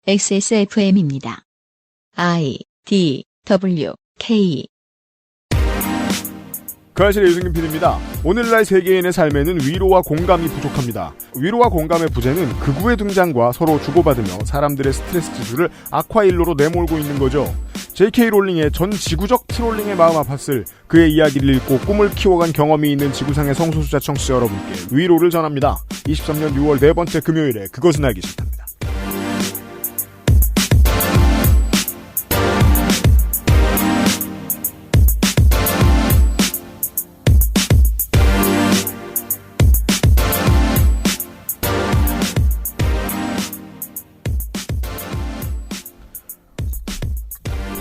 XSFM입니다. I, D, W, K. 그 아실의 유승균 PD입니다. 오늘날 세계인의 삶에는 위로와 공감이 부족합니다. 위로와 공감의 부재는 극우의 등장과 서로 주고받으며 사람들의 스트레스 지수를 악화일로로 내몰고 있는 거죠. J.K. 롤링의 전 지구적 트롤링에 마음 아팠을 그의 이야기를 읽고 꿈을 키워간 경험이 있는 지구상의 성소수자 청취자 여러분께 위로를 전합니다. 23년 6월 네 번째 금요일에 그것은 알기 싫답니다.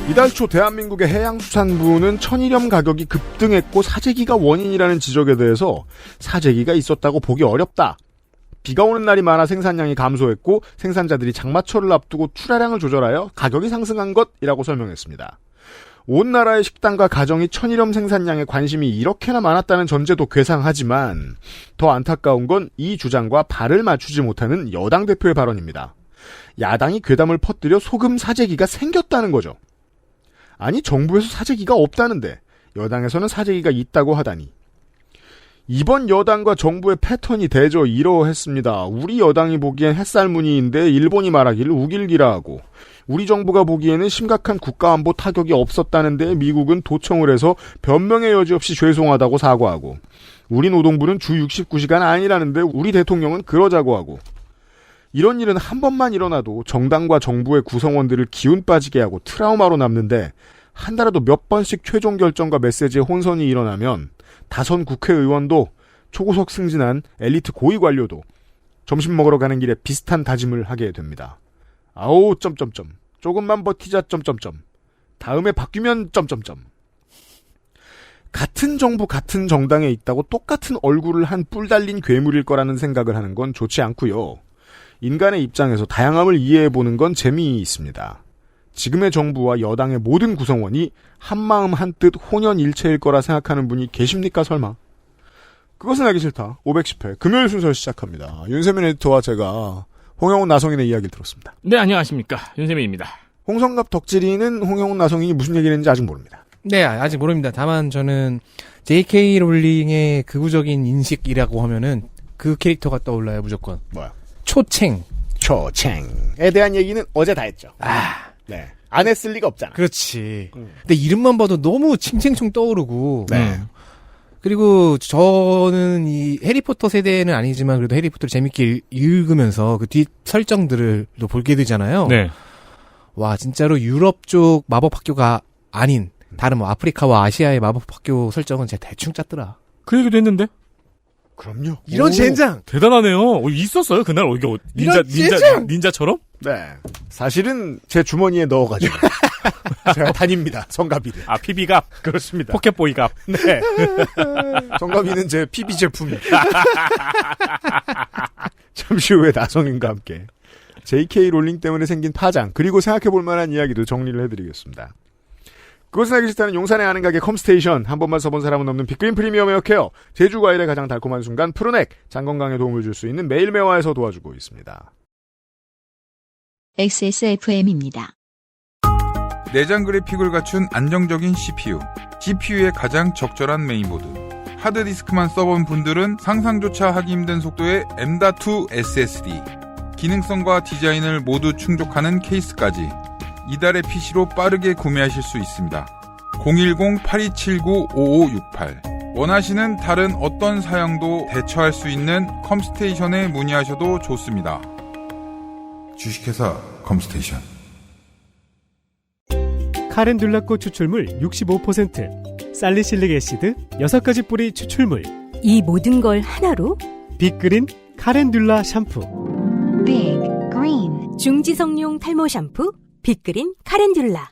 이달 초 대한민국의 해양수산부는 천일염 가격이 급등했고 사재기가 원인이라는 지적에 대해서 사재기가 있었다고 보기 어렵다. 비가 오는 날이 많아 생산량이 감소했고 생산자들이 장마철을 앞두고 출하량을 조절하여 가격이 상승한 것이라고 설명했습니다. 온 나라의 식당과 가정이 천일염 생산량에 관심이 이렇게나 많았다는 전제도 괴상하지만 더 안타까운 건 이 주장과 발을 맞추지 못하는 여당 대표의 발언입니다. 야당이 괴담을 퍼뜨려 소금 사재기가 생겼다는 거죠. 아니 정부에서 사재기가 없다는데 여당에서는 사재기가 있다고 하다니. 이번 여당과 정부의 패턴이 대저 이러했습니다. 우리 여당이 보기엔 햇살무늬인데 일본이 말하기를 우길기라 하고 우리 정부가 보기에는 심각한 국가안보 타격이 없었다는데 미국은 도청을 해서 변명의 여지 없이 죄송하다고 사과하고 우리 노동부는 주 69시간 아니라는데 우리 대통령은 그러자고 하고 이런 일은 한 번만 일어나도 정당과 정부의 구성원들을 기운 빠지게 하고 트라우마로 남는데 한 달에도 몇 번씩 최종 결정과 메시지의 혼선이 일어나면 다선 국회의원도 초고속 승진한 엘리트 고위 관료도 점심 먹으러 가는 길에 비슷한 다짐을 하게 됩니다. 아오 점점점 조금만 버티자 점점점 다음에 바뀌면 점점점. 같은 정부 같은 정당에 있다고 똑같은 얼굴을 한 뿔 달린 괴물일 거라는 생각을 하는 건 좋지 않고요. 인간의 입장에서 다양함을 이해해보는 건 재미있습니다. 지금의 정부와 여당의 모든 구성원이 한마음 한뜻 혼연일체일 거라 생각하는 분이 계십니까 설마? 그것은 알기 싫다. 510회 금요일 순서 시작합니다. 윤세민 에디터와 제가 홍영훈 나성인의 이야기를 들었습니다. 네, 안녕하십니까. 윤세민입니다. 홍성갑 덕질이는 홍영훈 나성인이 무슨 얘기를 했는지 아직 모릅니다. 네, 아직 모릅니다. 다만 저는 J.K. 롤링의 극우적인 인식이라고 하면은 그 캐릭터가 떠올라요, 무조건. 뭐야? 초챙. 초챙에 대한 얘기는 어제 다 했죠. 네. 안 했을 리가 없잖아. 그렇지. 근데 이름만 봐도 너무 칭칭총 떠오르고. 네. 그리고 저는 이 해리포터 세대는 아니지만 그래도 해리포터를 재밌게 읽으면서 그 뒷 설정들을 또 보게 되잖아요. 네. 와, 진짜로 유럽 쪽 마법 학교가 아닌 다른 뭐 아프리카와 아시아의 마법 학교 설정은 제가 대충 짰더라. 그 얘기도 했는데? 그럼요. 이런 젠장! 대단하네요. 있었어요, 그날? 이게 닌자처럼? 네. 사실은 제 주머니에 넣어가지고. 제가 다닙니다. 성가비를. 아, PB갑? 그렇습니다. 포켓보이갑? 네. 성가비는 제 PB 제품입니다. 잠시 후에 나성인과 함께 J.K. 롤링 때문에 생긴 파장 그리고 생각해볼 만한 이야기도 정리를 해드리겠습니다. 그것은 알기 싫다는 용산의 아는 가게 컴스테이션 한 번만 써본 사람은 없는 빅그린 프리미엄 에어케어 제주 과일의 가장 달콤한 순간 프로넥 장 건강에 도움을 줄 수 있는 매일 매화에서 도와주고 있습니다. XSFM입니다. 내장 그래픽을 갖춘 안정적인 CPU, GPU의 가장 적절한 메인보드. 하드디스크만 써본 분들은 상상조차 하기 힘든 속도의 M.2 SSD, 기능성과 디자인을 모두 충족하는 케이스까지 이달의 PC로 빠르게 구매하실 수 있습니다. 010-8279-5568 원하시는 다른 어떤 사양도 대처할 수 있는 컴스테이션에 문의하셔도 좋습니다. 주식회사 컴스테이션. 카렌듈라꽃 추출물 65%, 살리실릭 애시드 6가지 뿌리 추출물. 이 모든 걸 하나로? 빅그린 카렌듈라 샴푸. 빅 그린 중지성용 탈모 샴푸 빅그린 카렌듈라.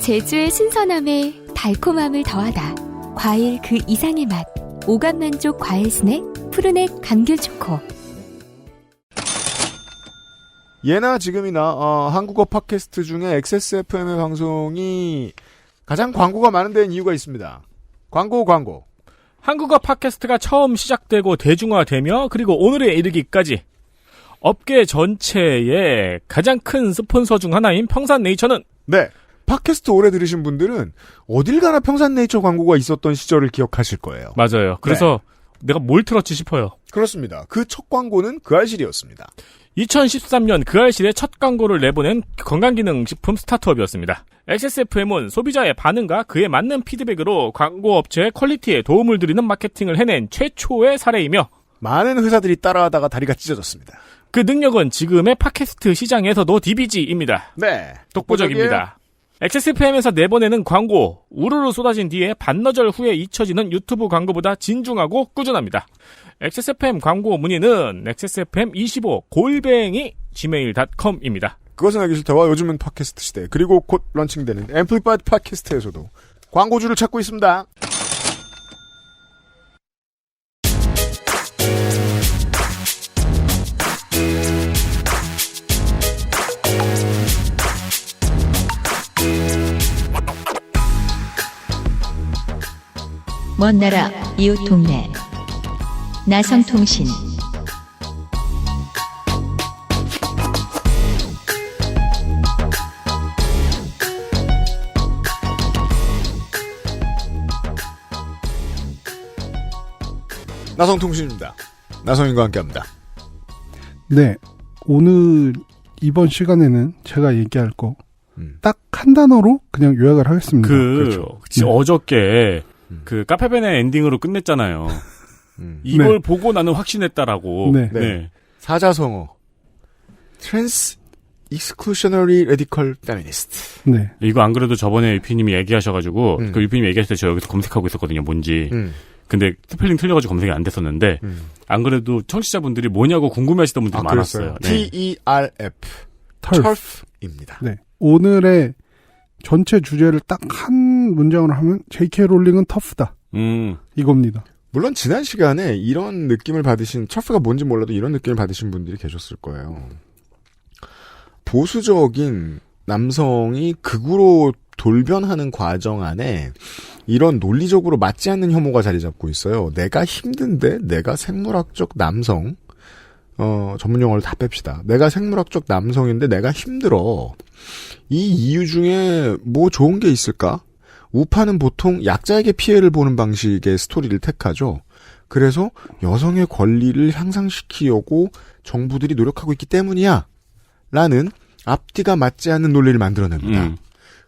제주의 신선함에 달콤함을 더하다. 과일 그 이상의 맛. 오감만족 과일 스낵 푸르넥 감귤초코. 예나 지금이나 한국어 팟캐스트 중에 XSFM의 방송이 가장 광고가 많은 데는 이유가 있습니다. 광고. 한국어 팟캐스트가 처음 시작되고 대중화되며 그리고 오늘에 이르기까지 업계 전체의 가장 큰 스폰서 중 하나인 평산네이처는 네. 팟캐스트 오래 들으신 분들은 어딜 가나 평산네이처 광고가 있었던 시절을 기억하실 거예요. 맞아요. 그래서 내가 뭘 틀었지 싶어요. 그렇습니다. 그 첫 광고는 그 알실이었습니다. 2013년 그 알실의 첫 광고를 내보낸 건강기능식품 스타트업이었습니다. XSFM은 소비자의 반응과 그에 맞는 피드백으로 광고업체의 퀄리티에 도움을 드리는 마케팅을 해낸 최초의 사례이며 많은 회사들이 따라하다가 다리가 찢어졌습니다. 그 능력은 지금의 팟캐스트 시장에서도 DBG입니다. 네. 독보적입니다. XSFM에서 내보내는 광고, 우르르 쏟아진 뒤에 반나절 후에 잊혀지는 유튜브 광고보다 진중하고 꾸준합니다. XSFM 광고 문의는 xsfm25@gmail.com입니다. 그것은 알기 싫다와 요즘은 팟캐스트 시대 그리고 곧 런칭되는 앰플리파이드 팟캐스트에서도 광고주를 찾고 있습니다. 먼 나라 이웃 동네 나성통신 나성통신입니다. 나성인과 함께합니다. 네, 오늘 이번 시간에는 제가 얘기할 거 딱 한 단어로 그냥 요약을 하겠습니다. 그렇죠. 어저께 그 카페벤의 엔딩으로 끝냈잖아요. 이걸 보고 나는 확신했다라고. 네. 사자성어. Trans Exclusionary Radical Feminist. 네. 이거 안 그래도 저번에 유피님이 얘기하셔가지고 그 유피님이 얘기하실 때 저 여기서 검색하고 있었거든요. 뭔지. 근데 스펠링 틀려가지고 검색이 안 됐었는데 안 그래도 청취자분들이 뭐냐고 궁금해하시던 분들이 많았어요. 네. TERF. TERF입니다. 네. 오늘의 전체 주제를 딱 한 문장으로 하면 J.K. 롤링은 터프다. 이겁니다. 물론 지난 시간에 이런 느낌을 받으신 터프가 뭔지 몰라도 이런 느낌을 받으신 분들이 계셨을 거예요. 보수적인 남성이 극우로 돌변하는 과정 안에 이런 논리적으로 맞지 않는 혐오가 자리 잡고 있어요. 내가 힘든데 내가 생물학적 남성 전문 용어를 다 뺍시다. 내가 생물학적 남성인데 내가 힘들어. 이 이유 중에 뭐 좋은 게 있을까? 우파는 보통 약자에게 피해를 보는 방식의 스토리를 택하죠. 그래서 여성의 권리를 향상시키려고 정부들이 노력하고 있기 때문이야. 라는 앞뒤가 맞지 않는 논리를 만들어냅니다.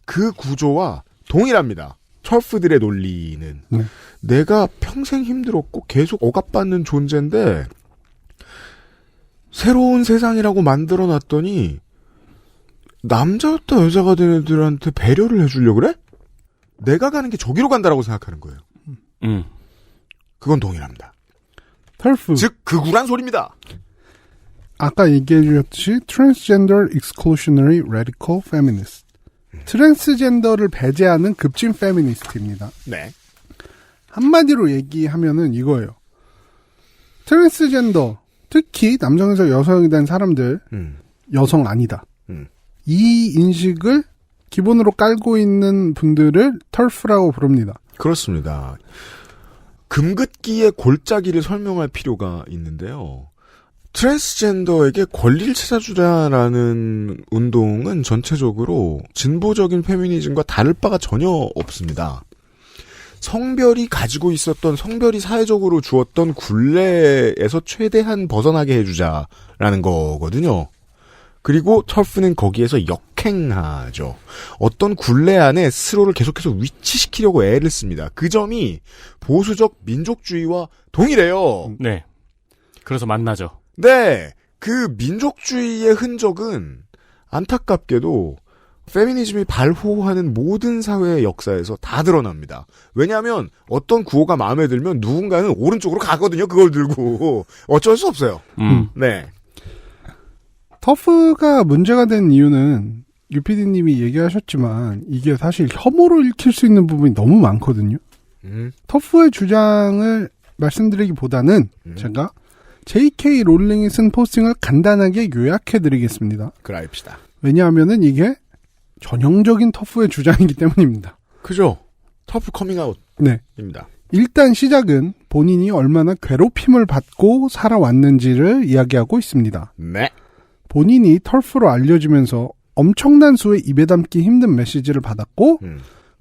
그 구조와 동일합니다. 철프들의 논리는. 내가 평생 힘들었고 계속 억압받는 존재인데 새로운 세상이라고 만들어놨더니 남자였다 여자가 된 애들한테 배려를 해주려고 그래? 내가 가는 게 저기로 간다라고 생각하는 거예요. 그건 동일합니다. 털프. 즉 극우란 소리입니다. 아까 얘기해 주셨듯이 Transgender Exclusionary Radical Feminist. 트랜스젠더를 배제하는 급진 페미니스트입니다. 네. 한마디로 얘기하면은 이거예요. 트랜스젠더, 특히 남성에서 여성이 된 사람들, 여성 아니다. 이 인식을 기본으로 깔고 있는 분들을 털프라고 부릅니다. 그렇습니다. 금긋기의 골짜기를 설명할 필요가 있는데요. 트랜스젠더에게 권리를 찾아주자라는 운동은 전체적으로 진보적인 페미니즘과 다를 바가 전혀 없습니다. 성별이 가지고 있었던 성별이 사회적으로 주었던 굴레에서 최대한 벗어나게 해주자라는 거거든요. 그리고 털프는 거기에서 역행하죠. 어떤 굴레 안에 스스로를 계속해서 위치시키려고 애를 씁니다. 그 점이 보수적 민족주의와 동일해요. 네. 그래서 만나죠. 네. 그 민족주의의 흔적은 안타깝게도 페미니즘이 발호하는 모든 사회의 역사에서 다 드러납니다. 왜냐하면 어떤 구호가 마음에 들면 누군가는 오른쪽으로 가거든요. 그걸 들고. 어쩔 수 없어요. 네. 터프가 문제가 된 이유는 유피디님이 얘기하셨지만 이게 사실 혐오로 읽힐 수 있는 부분이 너무 많거든요. 터프의 주장을 말씀드리기보다는 제가 J.K. 롤링이 쓴 포스팅을 간단하게 요약해드리겠습니다. 그라입시다. 왜냐하면은 이게 전형적인 터프의 주장이기 때문입니다. 그죠? 터프 커밍아웃. 네. 입니다. 일단 시작은 본인이 얼마나 괴롭힘을 받고 살아왔는지를 이야기하고 있습니다. 네. 본인이 털프로 알려지면서 엄청난 수의 입에 담기 힘든 메시지를 받았고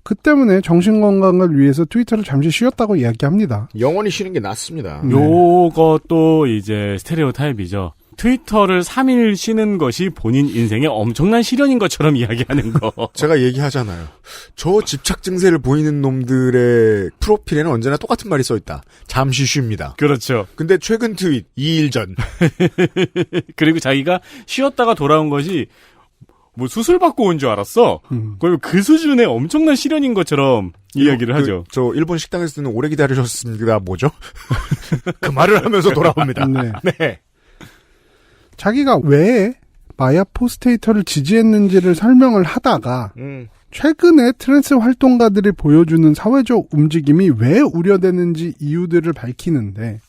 그 때문에 정신건강을 위해서 트위터를 잠시 쉬었다고 이야기합니다. 영원히 쉬는 게 낫습니다. 요것도 이제 스테레오 타입이죠. 트위터를 3일 쉬는 것이 본인 인생의 엄청난 시련인 것처럼 이야기하는 거. 제가 얘기하잖아요. 저 집착 증세를 보이는 놈들의 프로필에는 언제나 똑같은 말이 써있다. 잠시 쉽니다. 그렇죠. 근데 최근 트윗 2일 전. 그리고 자기가 쉬었다가 돌아온 것이 뭐 수술 받고 온 줄 알았어. 그리고 그 수준의 엄청난 시련인 것처럼 이야기를 하죠. 저 일본 식당에서 듣는 오래 기다리셨습니다. 뭐죠? 그 말을 하면서 돌아옵니다. 네. 네. 자기가 왜 마야 포스테이터를 지지했는지를 설명을 하다가 최근에 트랜스 활동가들이 보여주는 사회적 움직임이 왜 우려되는지 이유들을 밝히는데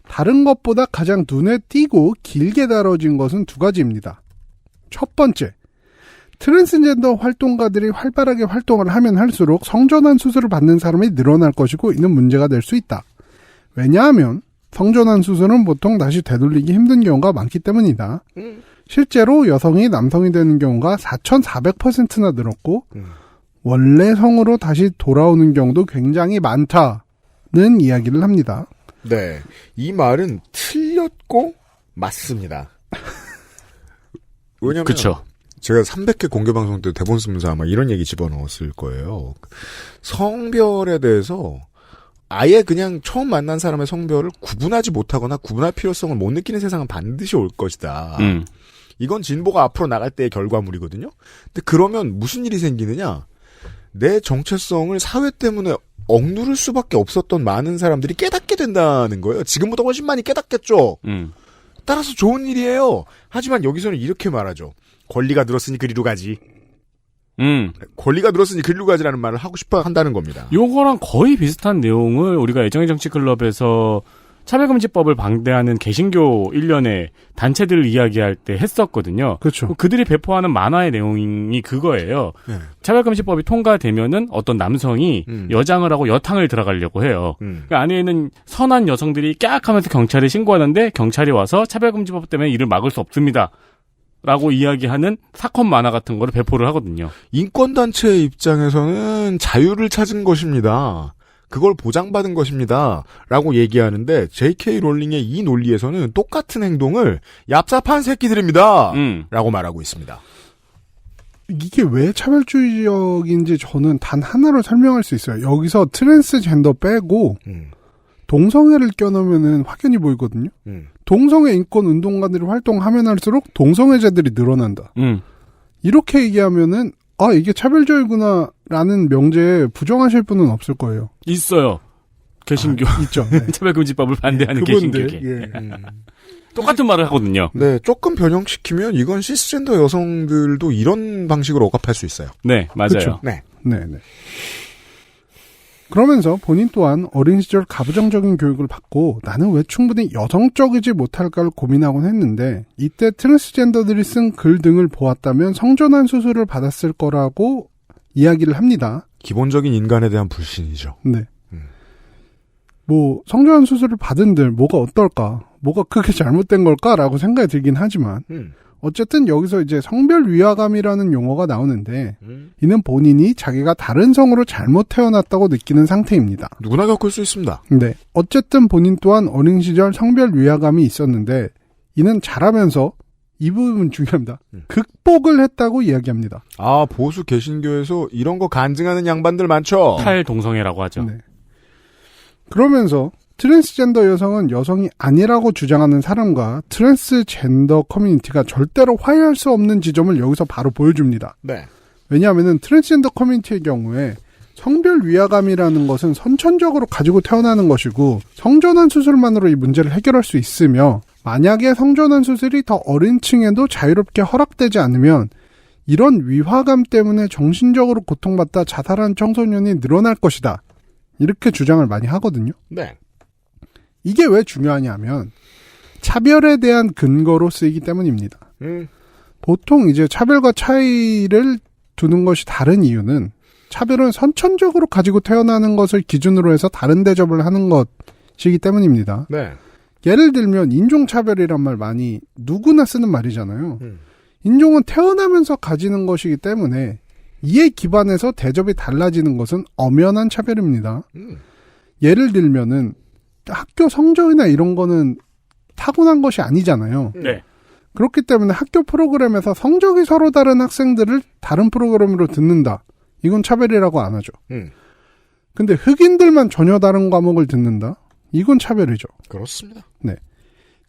다른 것보다 가장 눈에 띄고 길게 다뤄진 것은 두 가지입니다. 첫 번째, 트랜스젠더 활동가들이 활발하게 활동을 하면 할수록 성전환 수술을 받는 사람이 늘어날 것이고 이는 문제가 될 수 있다. 왜냐하면 성전환 수술은 보통 다시 되돌리기 힘든 경우가 많기 때문이다. 실제로 여성이 남성이 되는 경우가 4,400%나 늘었고 원래 성으로 다시 돌아오는 경우도 굉장히 많다는 이야기를 합니다. 네. 이 말은 틀렸고 맞습니다. 왜냐면 그쵸. 제가 300회 공개방송 때 대본 쓰면서 아마 이런 얘기 집어넣었을 거예요. 성별에 대해서 아예 그냥 처음 만난 사람의 성별을 구분하지 못하거나 구분할 필요성을 못 느끼는 세상은 반드시 올 것이다. 이건 진보가 앞으로 나갈 때의 결과물이거든요. 근데 그러면 무슨 일이 생기느냐? 내 정체성을 사회 때문에 억누를 수밖에 없었던 많은 사람들이 깨닫게 된다는 거예요. 지금보다 훨씬 많이 깨닫겠죠. 따라서 좋은 일이에요. 하지만 여기서는 이렇게 말하죠. 권리가 늘었으니 그리로 가지. 권리가 늘었으니 그리로 가지라는 말을 하고 싶어 한다는 겁니다. 요거랑 거의 비슷한 내용을 우리가 애정의 정치 클럽에서 차별금지법을 반대하는 개신교 일련의 단체들을 이야기할 때 했었거든요. 그렇죠. 그들이 배포하는 만화의 내용이 그거예요. 네. 차별금지법이 통과되면은 어떤 남성이 여장을 하고 여탕을 들어가려고 해요. 그 안에 있는 선한 여성들이 깍하면서 경찰에 신고하는데 경찰이 와서 차별금지법 때문에 이를 막을 수 없습니다. 라고 이야기하는 사건 만화 같은 거를 배포를 하거든요. 인권단체의 입장에서는 자유를 찾은 것입니다. 그걸 보장받은 것입니다. 라고 얘기하는데 JK 롤링의 이 논리에서는 똑같은 행동을 얍삽한 새끼들입니다. 라고 말하고 있습니다. 이게 왜 차별주의적인지 저는 단 하나로 설명할 수 있어요. 여기서 트랜스젠더 빼고 동성애를 껴넣으면 확연히 보이거든요. 동성애 인권 운동가들이 활동하면 할수록 동성애자들이 늘어난다. 이렇게 얘기하면은 아 이게 차별주의구나라는 명제에 부정하실 분은 없을 거예요. 있어요. 개신교. 있죠. 네. 차별금지법을 반대하는 그분들, 개신교. 예. 똑같은 말을 하거든요. 네, 조금 변형시키면 이건 시스젠더 여성들도 이런 방식으로 억압할 수 있어요. 네, 맞아요. 그쵸? 네. 네. 그러면서 본인 또한 어린 시절 가부장적인 교육을 받고 나는 왜 충분히 여성적이지 못할까를 고민하곤 했는데 이때 트랜스젠더들이 쓴 글 등을 보았다면 성전환 수술을 받았을 거라고 이야기를 합니다. 기본적인 인간에 대한 불신이죠. 네. 뭐 성전환 수술을 받은들 뭐가 어떨까? 뭐가 크게 잘못된 걸까라고 생각이 들긴 하지만 어쨌든 여기서 이제 성별 위화감이라는 용어가 나오는데 이는 본인이 자기가 다른 성으로 잘못 태어났다고 느끼는 상태입니다. 누구나 겪을 수 있습니다. 네. 어쨌든 본인 또한 어린 시절 성별 위화감이 있었는데 이는 자라면서 이 부분 중요합니다. 극복을 했다고 이야기합니다. 아, 보수 개신교에서 이런 거 간증하는 양반들 많죠. 탈동성애라고 하죠. 네. 그러면서 트랜스젠더 여성은 여성이 아니라고 주장하는 사람과 트랜스젠더 커뮤니티가 절대로 화해할 수 없는 지점을 여기서 바로 보여줍니다. 네. 왜냐하면 트랜스젠더 커뮤니티의 경우에 성별 위화감이라는 것은 선천적으로 가지고 태어나는 것이고 성전환 수술만으로 이 문제를 해결할 수 있으며 만약에 성전환 수술이 더 어린 층에도 자유롭게 허락되지 않으면 이런 위화감 때문에 정신적으로 고통받다 자살한 청소년이 늘어날 것이다. 이렇게 주장을 많이 하거든요. 네. 이게 왜 중요하냐면 차별에 대한 근거로 쓰이기 때문입니다. 보통 이제 차별과 차이를 두는 것이 다른 이유는 차별은 선천적으로 가지고 태어나는 것을 기준으로 해서 다른 대접을 하는 시기 때문입니다. 네. 예를 들면 인종차별이란 말 많이 누구나 쓰는 말이잖아요. 인종은 태어나면서 가지는 것이기 때문에 이에 기반해서 대접이 달라지는 것은 엄연한 차별입니다. 예를 들면은 학교 성적이나 이런 거는 타고난 것이 아니잖아요. 네. 그렇기 때문에 학교 프로그램에서 성적이 서로 다른 학생들을 다른 프로그램으로 듣는다. 이건 차별이라고 안 하죠. 근데 흑인들만 전혀 다른 과목을 듣는다? 이건 차별이죠. 그렇습니다. 네.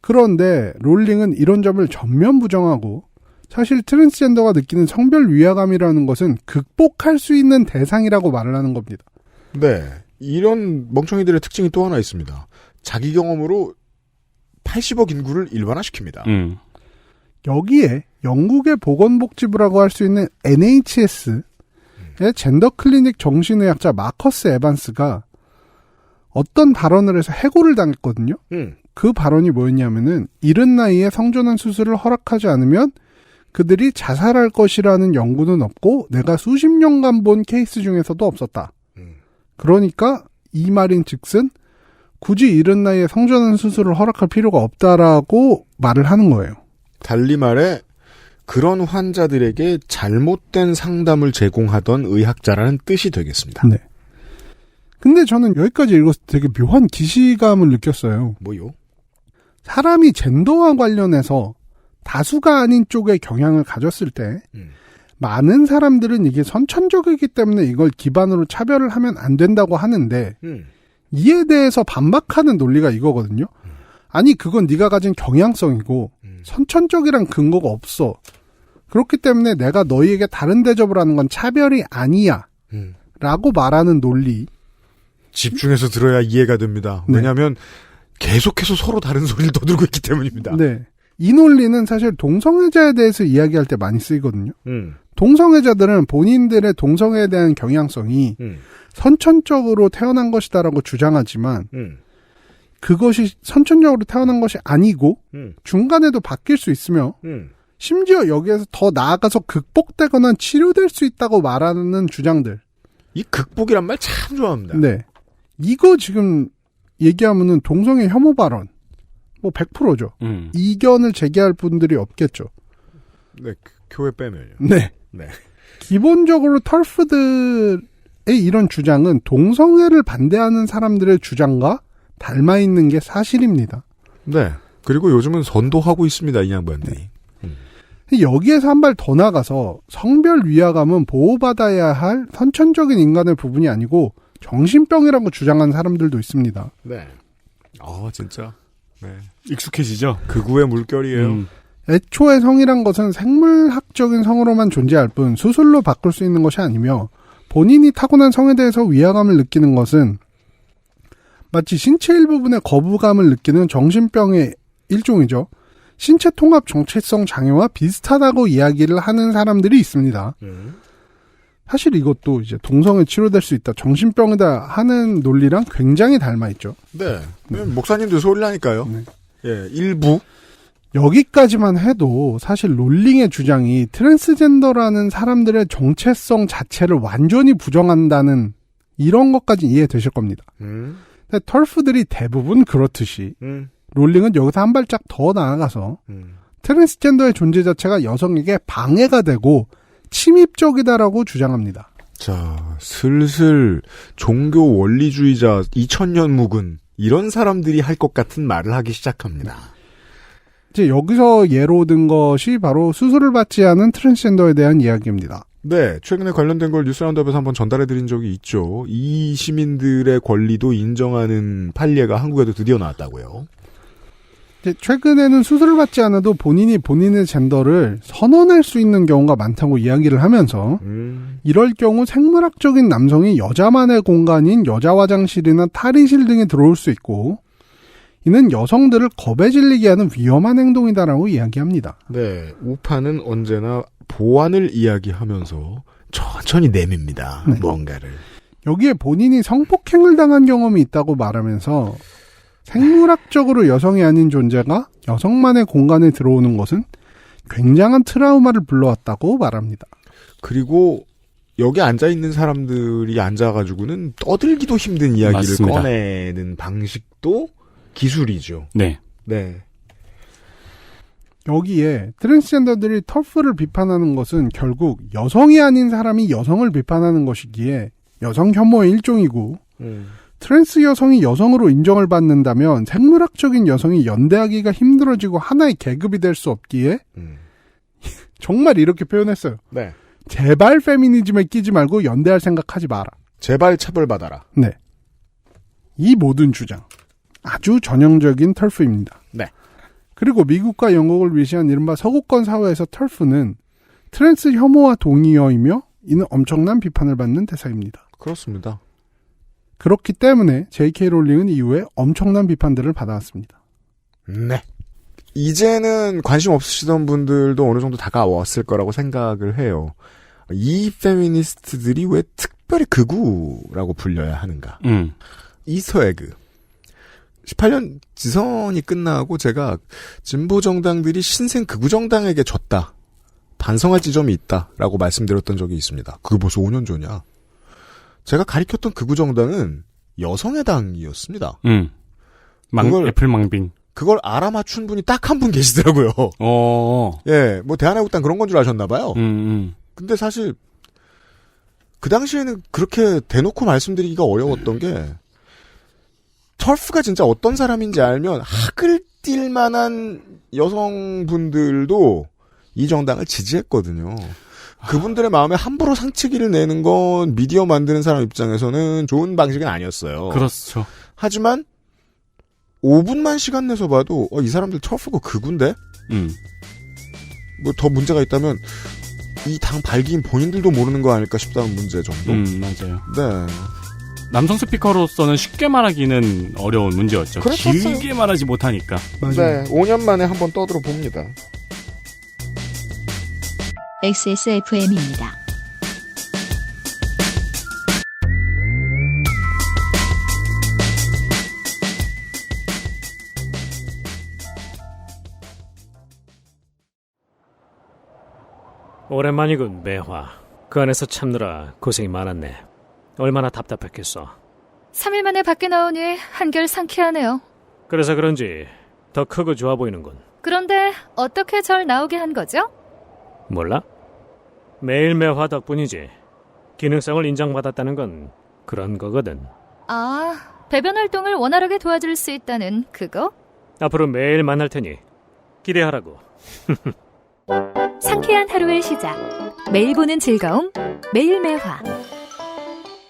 그런데 롤링은 이런 점을 전면 부정하고 사실 트랜스젠더가 느끼는 성별 위화감이라는 것은 극복할 수 있는 대상이라고 말을 하는 겁니다. 네. 이런 멍청이들의 특징이 또 하나 있습니다. 자기 경험으로 80억 인구를 일반화시킵니다. 여기에 영국의 보건복지부라고 할 수 있는 NHS의 젠더 클리닉 정신의학자 마커스 에반스가 어떤 발언을 해서 해고를 당했거든요. 그 발언이 뭐였냐면은 이른 나이에 성전환 수술을 허락하지 않으면 그들이 자살할 것이라는 연구는 없고 내가 수십 년간 본 케이스 중에서도 없었다. 그러니까 이 말인 즉슨 굳이 이른 나이에 성전환 수술을 허락할 필요가 없다라고 말을 하는 거예요. 달리 말해 그런 환자들에게 잘못된 상담을 제공하던 의학자라는 뜻이 되겠습니다. 네. 근데 저는 여기까지 읽었을 때 되게 묘한 기시감을 느꼈어요. 뭐요? 사람이 젠더와 관련해서 다수가 아닌 쪽에 경향을 가졌을 때 많은 사람들은 이게 선천적이기 때문에 이걸 기반으로 차별을 하면 안 된다고 하는데 이에 대해서 반박하는 논리가 이거거든요. 아니 그건 네가 가진 경향성이고 선천적이란 근거가 없어. 그렇기 때문에 내가 너희에게 다른 대접을 하는 건 차별이 아니야. 라고 말하는 논리. 집중해서 들어야 이해가 됩니다. 네. 왜냐하면 계속해서 서로 다른 소리를 떠들고 있기 때문입니다. 네. 이 논리는 사실 동성애자에 대해서 이야기할 때 많이 쓰이거든요. 동성애자들은 본인들의 동성애에 대한 경향성이 선천적으로 태어난 것이다라고 주장하지만 그것이 선천적으로 태어난 것이 아니고 중간에도 바뀔 수 있으며 심지어 여기에서 더 나아가서 극복되거나 치료될 수 있다고 말하는 주장들. 이 극복이란 말 참 좋아합니다. 네. 이거 지금 얘기하면은 동성애 혐오 발언 뭐 100%죠. 이견을 제기할 분들이 없겠죠. 네, 교회 빼면요. 네. 네. 기본적으로 털프들의 이런 주장은 동성애를 반대하는 사람들의 주장과 닮아 있는 게 사실입니다. 네. 그리고 요즘은 선도하고 있습니다, 이 양반들이. 네. 여기에서 한 발 더 나가서 성별 위화감은 보호받아야 할 선천적인 인간의 부분이 아니고 정신병이라고 주장하는 사람들도 있습니다. 네. 진짜. 네. 익숙해지죠? 극우의 물결이에요. 애초에 성이란 것은 생물학적인 성으로만 존재할 뿐 수술로 바꿀 수 있는 것이 아니며 본인이 타고난 성에 대해서 위화감을 느끼는 것은 마치 신체 일부분의 거부감을 느끼는 정신병의 일종이죠. 신체 통합 정체성 장애와 비슷하다고 이야기를 하는 사람들이 있습니다. 사실 이것도 이제 동성애 치료될 수 있다, 정신병이다 하는 논리랑 굉장히 닮아 있죠. 네. 목사님도 소리를 하니까요. 네. 예, 일부. 여기까지만 해도 사실 롤링의 주장이 트랜스젠더라는 사람들의 정체성 자체를 완전히 부정한다는 이런 것까지 이해되실 겁니다. 근데 털프들이 대부분 그렇듯이 롤링은 여기서 한 발짝 더 나아가서 트랜스젠더의 존재 자체가 여성에게 방해가 되고 침입적이다라고 주장합니다. 자, 슬슬 종교 원리주의자 2000년 묵은 이런 사람들이 할 것 같은 말을 하기 시작합니다. 이제 여기서 예로 든 것이 바로 수술을 받지 않은 트랜스젠더에 대한 이야기입니다. 네, 최근에 관련된 걸 뉴스 라운드업에서 한번 전달해드린 적이 있죠. 이 시민들의 권리도 인정하는 판례가 한국에도 드디어 나왔다고요. 이제 최근에는 수술을 받지 않아도 본인이 본인의 젠더를 선언할 수 있는 경우가 많다고 이야기를 하면서 이럴 경우 생물학적인 남성이 여자만의 공간인 여자 화장실이나 탈의실 등에 들어올 수 있고 이는 여성들을 겁에 질리게 하는 위험한 행동이다라고 이야기합니다. 네, 우파는 언제나 보안을 이야기하면서 천천히 내밉니다. 네. 뭔가를. 여기에 본인이 성폭행을 당한 경험이 있다고 말하면서 생물학적으로 여성이 아닌 존재가 여성만의 공간에 들어오는 것은 굉장한 트라우마를 불러왔다고 말합니다. 그리고 여기 앉아있는 사람들이 앉아가지고는 떠들기도 힘든 이야기를 맞습니다. 꺼내는 방식도 기술이죠. 네. 네. 여기에 트랜스젠더들이 털프를 비판하는 것은 결국 여성이 아닌 사람이 여성을 비판하는 것이기에 여성 혐오의 일종이고 트랜스 여성이 여성으로 인정을 받는다면 생물학적인 여성이 연대하기가 힘들어지고 하나의 계급이 될 수 없기에 정말 이렇게 표현했어요. 네. 제발 페미니즘에 끼지 말고 연대할 생각하지 마라. 제발 처벌받아라. 네. 이 모든 주장. 아주 전형적인 털프입니다. 네. 그리고 미국과 영국을 위시한 이른바 서구권 사회에서 털프는 트랜스 혐오와 동의어이며 이는 엄청난 비판을 받는 대상입니다. 그렇습니다. 그렇기 때문에 J.K. 롤링은 이후에 엄청난 비판들을 받아왔습니다. 네. 이제는 관심 없으시던 분들도 어느 정도 다가왔을 거라고 생각을 해요. 이 페미니스트들이 왜 특별히 극우라고 불려야 하는가. 이스터에그. 18년 지선이 끝나고 제가 진보 정당들이 신생 극우 정당에게 졌다. 반성할 지점이 있다라고 말씀드렸던 적이 있습니다. 그게 벌써 5년 전이야. 제가 가리켰던 극우 정당은 여성의 당이었습니다. 애플망빙. 그걸 알아맞춘 분이 딱 한 분 계시더라고요. 예, 뭐 대한애국당 그런 건 줄 아셨나봐요. 근데 사실 그 당시에는 그렇게 대놓고 말씀드리기가 어려웠던 게 털프가 진짜 어떤 사람인지 알면 학을 띨 만한 여성분들도 이 정당을 지지했거든요. 그분들의 마음에 함부로 상치기를 내는 건 미디어 만드는 사람 입장에서는 좋은 방식은 아니었어요. 그렇죠. 하지만 5분만 시간 내서 봐도 이 사람들 털프가 극우인데? 뭐 더 문제가 있다면 이 당 발기인 본인들도 모르는 거 아닐까 싶다는 문제 정도? 맞아요. 네. 남성 스피커로서는 쉽게 말하기는 어려운 문제였죠. 그랬었어요. 길게 말하지 못하니까. 네, 5년 만에 한번 떠들어 봅니다. XSFM입니다. 오랜만이군, 매화. 그 안에서 참느라 고생이 많았네. 얼마나 답답했겠어. 3일 만에 밖에 나오니 한결 상쾌하네요. 그래서 그런지 더 크고 좋아 보이는군. 그런데 어떻게 절 나오게 한 거죠? 몰라? 매일 매화 덕분이지. 기능성을 인정받았다는 건 그런 거거든. 아, 배변 활동을 원활하게 도와줄 수 있다는 그거? 앞으로 매일 만날 테니 기대하라고. 상쾌한 하루의 시작. 매일 보는 즐거움. 매일 매화.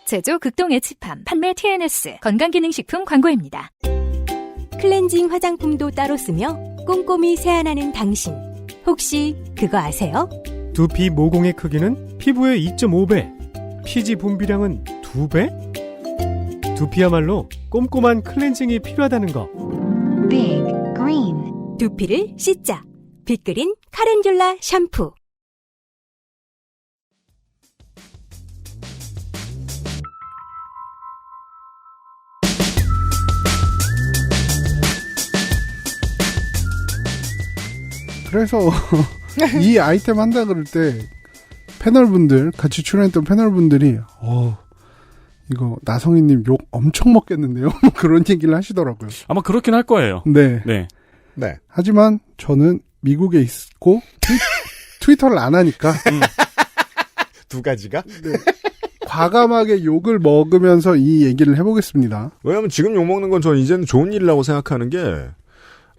제조 극동 에치팜. 판매 TNS. 건강기능식품 광고입니다. 클렌징 화장품도 따로 쓰며 꼼꼼히 세안하는 당신. 혹시 그거 아세요? 두피 모공의 크기는 피부의 2.5배, 피지 분비량은 2배? 두피야말로 꼼꼼한 클렌징이 필요하다는 거. Big Green. 두피를 씻자. 빅그린 카렌듈라 샴푸. 그래서 이 아이템 한다 그럴 때 패널분들, 같이 출연했던 패널분들이 이거 나성희님 욕 엄청 먹겠는데요? 그런 얘기를 하시더라고요. 아마 그렇긴 할 거예요. 네. 네. 하지만 저는 미국에 있고 트위터를 안 하니까 두 가지가? 네. 과감하게 욕을 먹으면서 이 얘기를 해보겠습니다. 왜냐면 지금 욕먹는 건 저는 이제는 좋은 일이라고 생각하는 게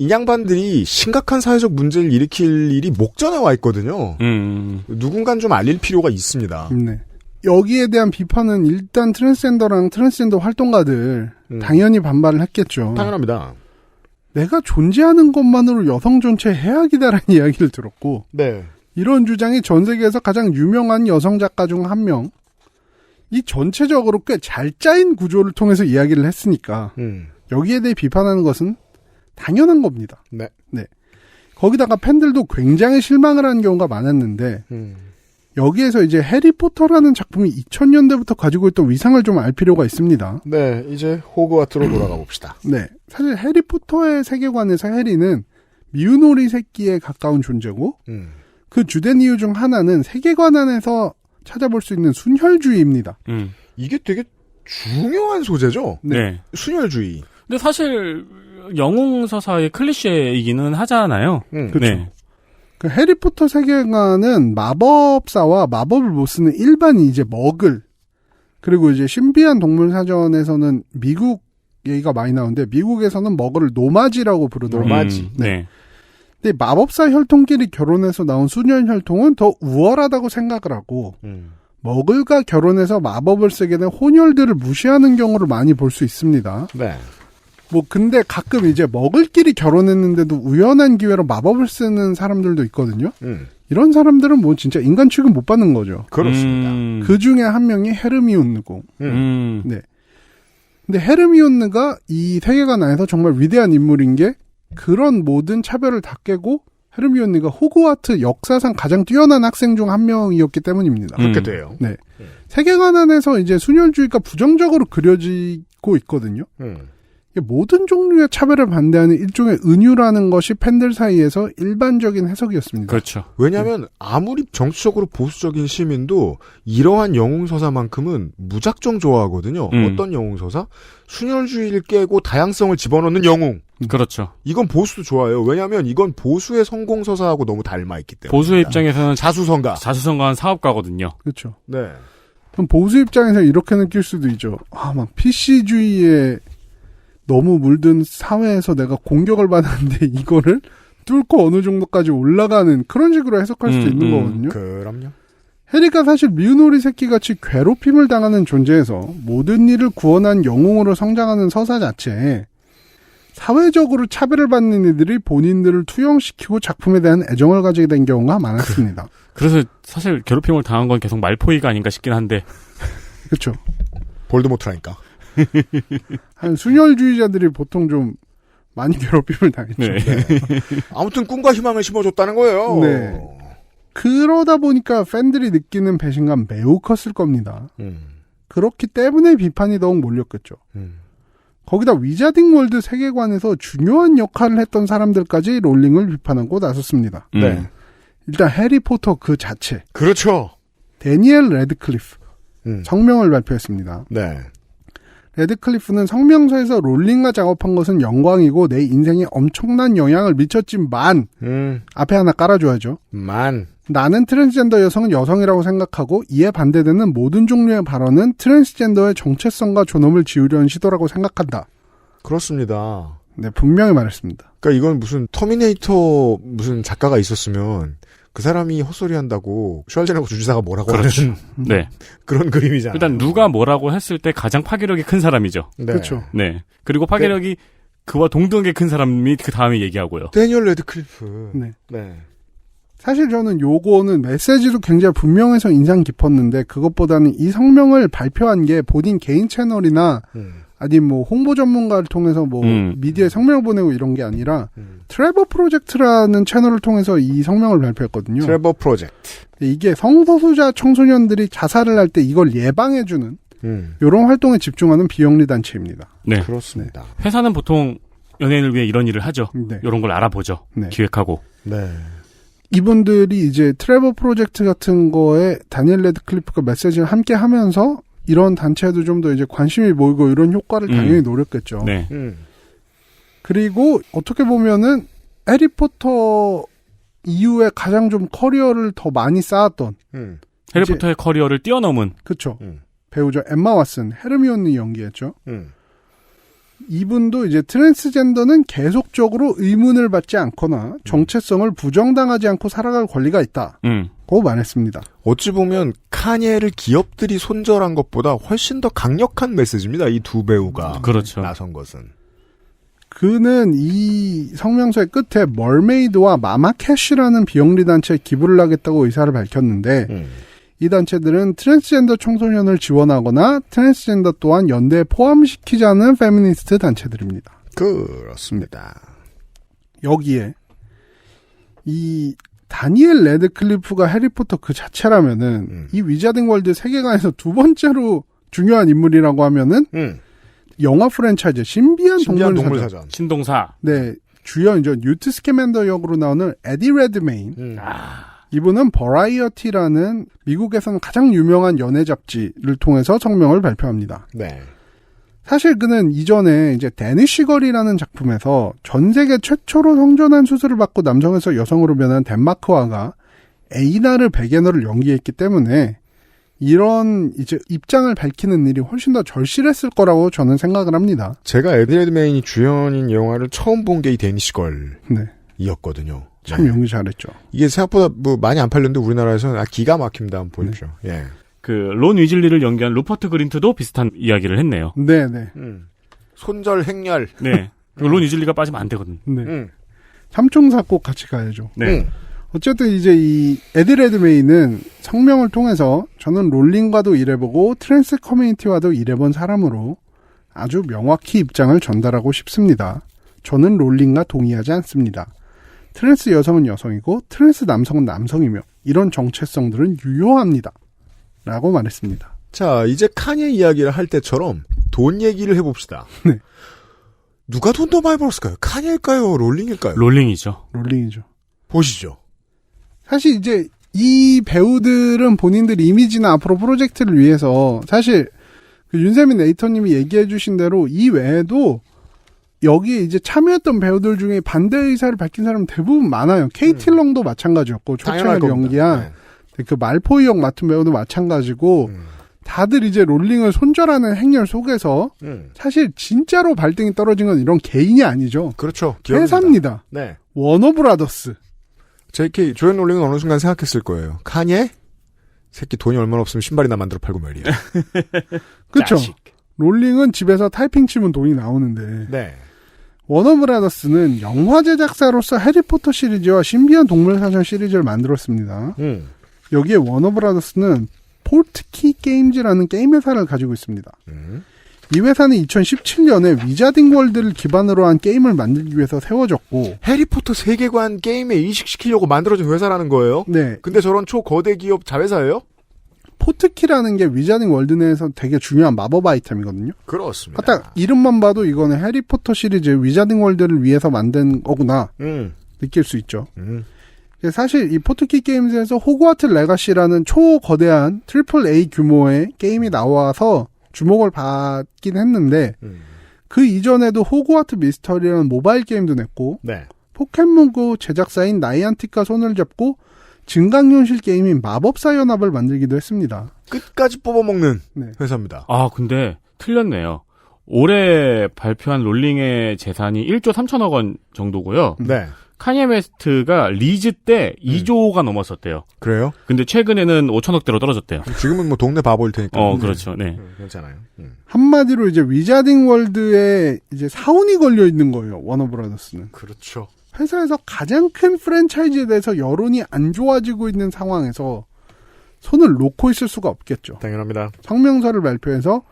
이 양반들이 심각한 사회적 문제를 일으킬 일이 목전에 와 있거든요. 누군간 좀 알릴 필요가 있습니다. 네. 여기에 대한 비판은 일단 트랜스젠더랑 트랜스젠더 활동가들 당연히 반발을 했겠죠. 당연합니다. 내가 존재하는 것만으로 여성 전체의 해악이다라는 이야기를 들었고 네. 이런 주장이 전 세계에서 가장 유명한 여성 작가 중 한 명, 이 전체적으로 꽤 잘 짜인 구조를 통해서 이야기를 했으니까 여기에 대해 비판하는 것은 당연한 겁니다. 네. 거기다가 팬들도 굉장히 실망을 하는 경우가 많았는데 여기에서 이제 해리포터라는 작품이 2000년대부터 가지고 있던 위상을 좀 알 필요가 있습니다. 네, 이제 호그와트로 돌아가 봅시다. 네. 사실 해리포터의 세계관에서 해리는 미운오리 새끼에 가까운 존재고 그 주된 이유 중 하나는 세계관 안에서 찾아볼 수 있는 순혈주의입니다. 이게 되게 중요한 소재죠? 네. 순혈주의. 근데 사실 영웅 서사의 클리셰이기는 하잖아요. 그렇죠. 네. 그 해리포터 세계관은 마법사와 마법을 못 쓰는 일반이 이제 머글, 그리고 이제 신비한 동물 사전에서는 미국 얘기가 많이 나오는데 미국에서는 머글을 노마지라고 부르더라고요. 노마지. 네. 근데 마법사 혈통끼리 결혼해서 나온 수녀 혈통은 더 우월하다고 생각을 하고 머글과 결혼해서 마법을 쓰게 된 혼혈들을 무시하는 경우를 많이 볼 수 있습니다. 네. 뭐 근데 가끔 이제 머글끼리 결혼했는데도 우연한 기회로 마법을 쓰는 사람들도 있거든요. 이런 사람들은 뭐 진짜 인간 취급 못 받는 거죠. 그렇습니다. 그 중에 한 명이 헤르미온느고. 네. 근데 헤르미온느가 이 세계관 안에서 정말 위대한 인물인 게 그런 모든 차별을 다 깨고 헤르미온느가 호그와트 역사상 가장 뛰어난 학생 중 한 명이었기 때문입니다. 그렇게 돼요. 네. 세계관 안에서 이제 순혈주의가 부정적으로 그려지고 있거든요. 모든 종류의 차별을 반대하는 일종의 은유라는 것이 팬들 사이에서 일반적인 해석이었습니다. 그렇죠. 왜냐하면 아무리 정치적으로 보수적인 시민도 이러한 영웅서사만큼은 무작정 좋아하거든요. 어떤 영웅서사? 순혈주의를 깨고 다양성을 집어넣는 영웅. 그렇죠. 이건 보수도 좋아요. 왜냐하면 이건 보수의 성공서사하고 너무 닮아있기 때문에. 보수의 입장에서는 자수성가한 사업가거든요. 그렇죠. 네. 그럼 보수 입장에서 이렇게 느낄 수도 있죠. 막 PC주의에 너무 물든 사회에서 내가 공격을 받았는데 이거를 뚫고 어느 정도까지 올라가는 그런 식으로 해석할 수도 있는 거거든요. 그럼요. 해리가 사실 미운 오리 새끼같이 괴롭힘을 당하는 존재에서 모든 일을 구원한 영웅으로 성장하는 서사 자체에 사회적으로 차별을 받는 이들이 본인들을 투영시키고 작품에 대한 애정을 가지게 된 경우가 많았습니다. 그래서 사실 괴롭힘을 당한 건 계속 말포이가 아닌가 싶긴 한데. 그렇죠. 볼드모트라니까. 한 순혈주의자들이 보통 좀 많이 괴롭힘을 당했죠. 네. 아무튼 꿈과 희망을 심어줬다는 거예요. 네. 그러다 보니까 팬들이 느끼는 배신감 매우 컸을 겁니다. 그렇기 때문에 비판이 더욱 몰렸겠죠. 거기다 위자딩 월드 세계관에서 중요한 역할을 했던 사람들까지 롤링을 비판하고 나섰습니다. 네. 일단 해리포터 그 자체. 그렇죠. 데니엘 레드클리프. 성명을 발표했습니다. 네. 레드클리프는 성명서에서 롤링과 작업한 것은 영광이고 내 인생에 엄청난 영향을 미쳤지만 앞에 하나 깔아줘야죠. 나는 트랜스젠더 여성은 여성이라고 생각하고 이에 반대되는 모든 종류의 발언은 트랜스젠더의 정체성과 존엄을 지우려는 시도라고 생각한다. 그렇습니다. 네, 분명히 말했습니다. 그러니까 이건 무슨 터미네이터 무슨 작가가 있었으면 그 사람이 헛소리 한다고 슈왈제네거 주지사가 뭐라고 그렇죠. 하는 네. 그런 그림이잖아요. 일단 누가 뭐라고 했을 때 가장 파괴력이 큰 사람이죠. 네. 그렇죠. 네. 그리고 파괴력이 그와 동등하게 큰 사람이 그 다음에 얘기하고요. 데니얼 레드클리프. 네. 네. 사실 저는 요거는 메시지도 굉장히 분명해서 인상 깊었는데 그것보다는 이 성명을 발표한 게 본인 개인 채널이나 아니 뭐 홍보 전문가를 통해서 뭐 미디어에 성명을 보내고 이런 게 아니라 트레버 프로젝트라는 채널을 통해서 이 성명을 발표했거든요. 트레버 프로젝트. 이게 성소수자 청소년들이 자살을 할 때 이걸 예방해주는 이런 활동에 집중하는 비영리 단체입니다. 네. 그렇습니다. 회사는 보통 연예인을 위해 이런 일을 하죠. 네. 이런 걸 알아보죠. 네. 기획하고. 네. 이분들이 이제 트레버 프로젝트 같은 거에 다니엘 레드클리프가 메시지를 함께 하면서 이런 단체에도 좀 더 이제 관심이 모이고 이런 효과를 당연히 노렸겠죠. 네. 그리고 어떻게 보면은 해리포터 이후에 가장 좀 커리어를 더 많이 쌓았던 해리포터의 커리어를 뛰어넘은 그쵸. 배우죠. 엠마 왓슨, 헤르미온느 연기했죠. 이분도 이제 트랜스젠더는 계속적으로 의문을 받지 않거나 정체성을 부정당하지 않고 살아갈 권리가 있다. 고 말했습니다. 어찌 보면 카니에를 기업들이 손절한 것보다 훨씬 더 강력한 메시지입니다. 이 두 배우가 그렇죠. 나선 것은. 그는 이 성명서의 끝에 멀메이드와 마마캐시라는 비영리 단체에 기부를 하겠다고 의사를 밝혔는데 이 단체들은 트랜스젠더 청소년을 지원하거나 트랜스젠더 또한 연대에 포함시키자는 페미니스트 단체들입니다. 그렇습니다. 여기에 이 다니엘 레드클리프가 해리포터 그 자체라면은 이 위자딩 월드 세계관에서 두 번째로 중요한 인물이라고 하면은 영화 프랜차이즈 신비한 동물사전. 신동사. 네. 주연 이제 뉴트 스캐맨더 역으로 나오는 에디 레드메인. 이분은 버라이어티라는 미국에서는 가장 유명한 연애 잡지를 통해서 성명을 발표합니다. 네. 사실 그는 이전에 이제 데니쉬걸이라는 작품에서 전 세계 최초로 성전환 수술을 받고 남성에서 여성으로 변한 덴마크화가 에이나르 베게너를 연기했기 때문에 이런 이제 입장을 밝히는 일이 훨씬 더 절실했을 거라고 저는 생각을 합니다. 제가 에드 레드메인이 주연인 영화를 처음 본 게 이 데니시걸이었거든요. 네. 참 연기 잘했죠. 이게 생각보다 뭐 많이 안 팔렸는데 우리나라에서는 기가 막힙니다. 한번 보십시오. 네. 예. 그 론 위즐리를 연기한 루퍼트 그린트도 비슷한 이야기를 했네요. 네네. 손절 행렬. 네. 론 위즐리가 빠지면 안 되거든. 네. 삼총사 꼭 같이 가야죠. 네. 어쨌든 이제 이 에드 레드메인은 성명을 통해서 저는 롤링과도 일해보고 트랜스 커뮤니티와도 일해본 사람으로 아주 명확히 입장을 전달하고 싶습니다. 저는 롤링과 동의하지 않습니다. 트랜스 여성은 여성이고 트랜스 남성은 남성이며 이런 정체성들은 유효합니다. 라고 말했습니다. 자, 이제 카니에 이야기를 할 때처럼 돈 얘기를 해봅시다. 네. 누가 돈 더 많이 벌었을까요? 카니일까요? 롤링일까요? 롤링이죠. 롤링이죠. 보시죠. 사실 이제 이 배우들은 본인들 이미지나 앞으로 프로젝트를 위해서 사실 그 윤세민 에디터님이 얘기해 주신 대로 이 외에도 여기에 이제 참여했던 배우들 중에 반대 의사를 밝힌 사람은 대부분 많아요. 케이티 렁도 마찬가지였고 초창을 연기한 그 말포이 역 맡은 배우도 마찬가지고 다들 이제 롤링을 손절하는 행렬 속에서 사실 진짜로 발등이 떨어진 건 이런 개인이 아니죠. 그렇죠. 회사입니다. 네. 워너브라더스. JK 조연 롤링은 어느 순간 생각했을 거예요. 카니에 새끼 돈이 얼마나 없으면 신발이나 만들어 팔고 말이야. 그렇죠. 롤링은 집에서 타이핑 치면 돈이 나오는데. 네. 워너브라더스는 영화 제작사로서 해리포터 시리즈와 신비한 동물사전 시리즈를 만들었습니다. 여기에 워너브라더스는 폴트키 게임즈라는 게임 회사를 가지고 있습니다. 이 회사는 2017년에 위자딩 월드를 기반으로 한 게임을 만들기 위해서 세워졌고 해리포터 세계관 게임에 이식시키려고 만들어진 회사라는 거예요? 네. 근데 저런 초거대 기업 자회사예요? 포트키라는 게 위자딩 월드 내에서 되게 중요한 마법 아이템이거든요. 그렇습니다. 딱 이름만 봐도 이거는 해리포터 시리즈 위자딩 월드를 위해서 만든 거구나 느낄 수 있죠. 사실 이 포트키 게임즈에서 호그와트 레가시라는 초거대한 트리플 A 규모의 게임이 나와서 주목을 받긴 했는데 그 이전에도 호그와트 미스터리라는 모바일 게임도 냈고 네. 포켓몬고 제작사인 나이안틱과 손을 잡고 증강현실 게임인 마법사 연합을 만들기도 했습니다. 끝까지 뽑아먹는 네. 회사입니다. 아, 근데 틀렸네요. 올해 발표한 롤링의 재산이 1조 3천억 원 정도고요. 네. 카니에 웨스트가 리즈 때 2조가 넘었었대요. 그래요? 근데 최근에는 5천억대로 떨어졌대요. 지금은 뭐 동네 바보일 테니까. 그렇죠. 네. 괜찮아요. 한마디로 이제 위자딩 월드에 이제 사원이 걸려 있는 거예요. 워너브라더스는. 그렇죠. 회사에서 가장 큰 프랜차이즈에 대해서 여론이 안 좋아지고 있는 상황에서 손을 놓고 있을 수가 없겠죠. 당연합니다. 성명서를 발표해서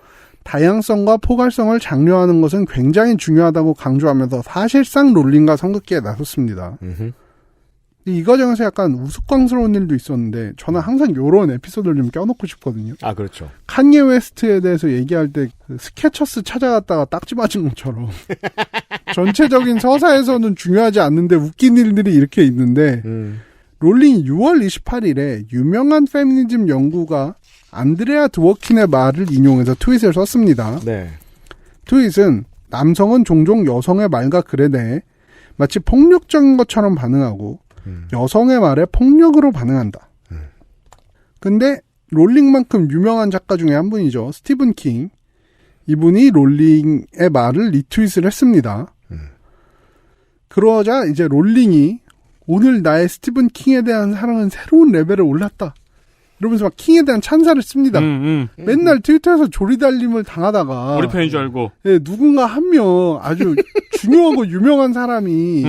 다양성과 포괄성을 장려하는 것은 굉장히 중요하다고 강조하면서 사실상 롤링과 선긋기에 나섰습니다. 이 과정에서 약간 우스꽝스러운 일도 있었는데 저는 항상 이런 에피소드를 좀 껴놓고 싶거든요. 아, 그렇죠. 칸예 웨스트에 대해서 얘기할 때 그 스케쳐스 찾아갔다가 딱지 맞은 것처럼 전체적인 서사에서는 중요하지 않는데 웃긴 일들이 이렇게 있는데 롤링이 6월 28일에 유명한 페미니즘 연구가 안드레아 드워킨의 말을 인용해서 트윗을 썼습니다. 네. 트윗은 남성은 종종 여성의 말과 글에 대해 마치 폭력적인 것처럼 반응하고 여성의 말에 폭력으로 반응한다. 근데 롤링만큼 유명한 작가 중에 한 분이죠. 스티븐 킹. 이분이 롤링의 말을 리트윗을 했습니다. 그러자 이제 롤링이 오늘 나의 스티븐 킹에 대한 사랑은 새로운 레벨에 올랐다. 이러면서 막 킹에 대한 찬사를 씁니다. 맨날 트위터에서 조리달림을 당하다가 우리 편인 줄 알고 네, 누군가 한 명 아주 중요하고 유명한 사람이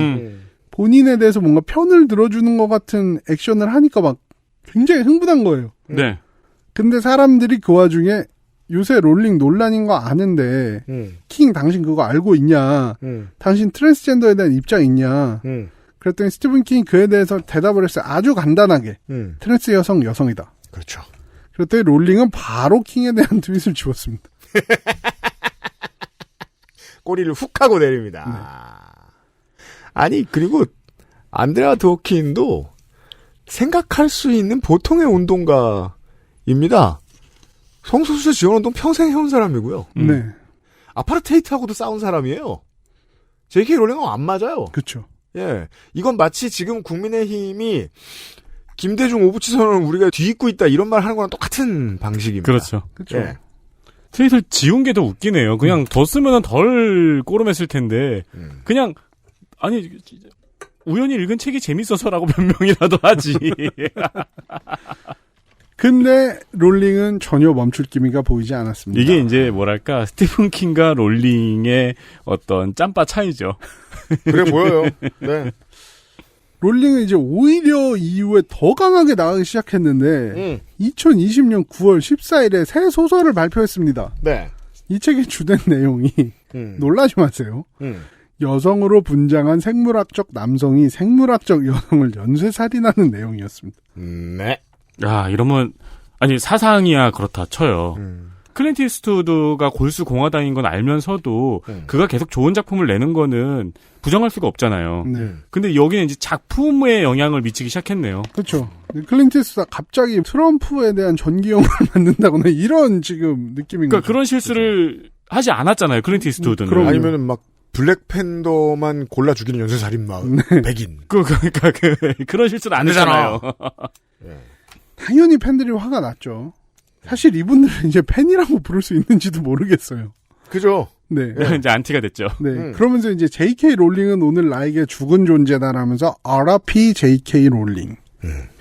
본인에 대해서 뭔가 편을 들어주는 것 같은 액션을 하니까 막 굉장히 흥분한 거예요. 네. 근데 사람들이 그 와중에 요새 롤링 논란인 거 아는데 킹 당신 그거 알고 있냐? 당신 트랜스젠더에 대한 입장 있냐? 그랬더니 스티븐 킹이 그에 대해서 대답을 했어요. 아주 간단하게. 트랜스 여성 여성이다. 그렇죠. 그랬더니 롤링은 바로 킹에 대한 트윗을 지웠습니다. 꼬리를 훅 하고 내립니다. 네. 아니 그리고 안드레아 드워킨도 생각할 수 있는 보통의 운동가입니다. 성소수자 지원운동 평생 해온 사람이고요. 네. 아파르테이트하고도 싸운 사람이에요. J.K. 롤링은 안 맞아요. 그렇죠. 예, 이건 마치 지금 국민의힘이 김대중 오부치선언을 우리가 뒤집고 있다 이런 말 하는 거랑 똑같은 방식입니다. 그렇죠. 그렇죠. 예. 트윗을 지운 게 더 웃기네요. 그냥 더 쓰면은 덜 꼬름했을 텐데 그냥 아니 우연히 읽은 책이 재밌어서라고 변명이라도 하지. 근데 롤링은 전혀 멈출 기미가 보이지 않았습니다. 이게 이제 뭐랄까 스티븐 킹과 롤링의 어떤 짬바 차이죠. 그래 보여요. 네. 롤링은 이제 오히려 이후에 더 강하게 나가기 시작했는데 2020년 9월 14일에 새 소설을 발표했습니다. 네. 이 책의 주된 내용이 놀라지 마세요. 여성으로 분장한 생물학적 남성이 생물학적 여성을 연쇄살인하는 내용이었습니다. 네. 야 이러면 아니 사상이야 그렇다 쳐요. 클린트 이스트우드가 골수 공화당인 건 알면서도 그가 계속 좋은 작품을 내는 거는 부정할 수가 없잖아요. 네. 근데 여기는 이제 작품에 영향을 미치기 시작했네요. 그렇죠. 클린트 이스트우드가 갑자기 트럼프에 대한 전기 영화를 만든다거나 이런 지금 느낌인 그러니까 거죠. 그런 실수를 하지 않았잖아요. 클린트 이스트우드는. 아니면은 막 블랙팬더만 골라 죽이는 연쇄살인마 백인. 그러니까 그런 실수는 안 되잖아요. 당연히 팬들이 화가 났죠. 사실 이분들은 이제 팬이라고 부를 수 있는지도 모르겠어요. 그죠? 네. 이제 안티가 됐죠. 네. 그러면서 이제 J.K. 롤링은 오늘 나에게 죽은 존재다라면서 RIP J.K. 롤링.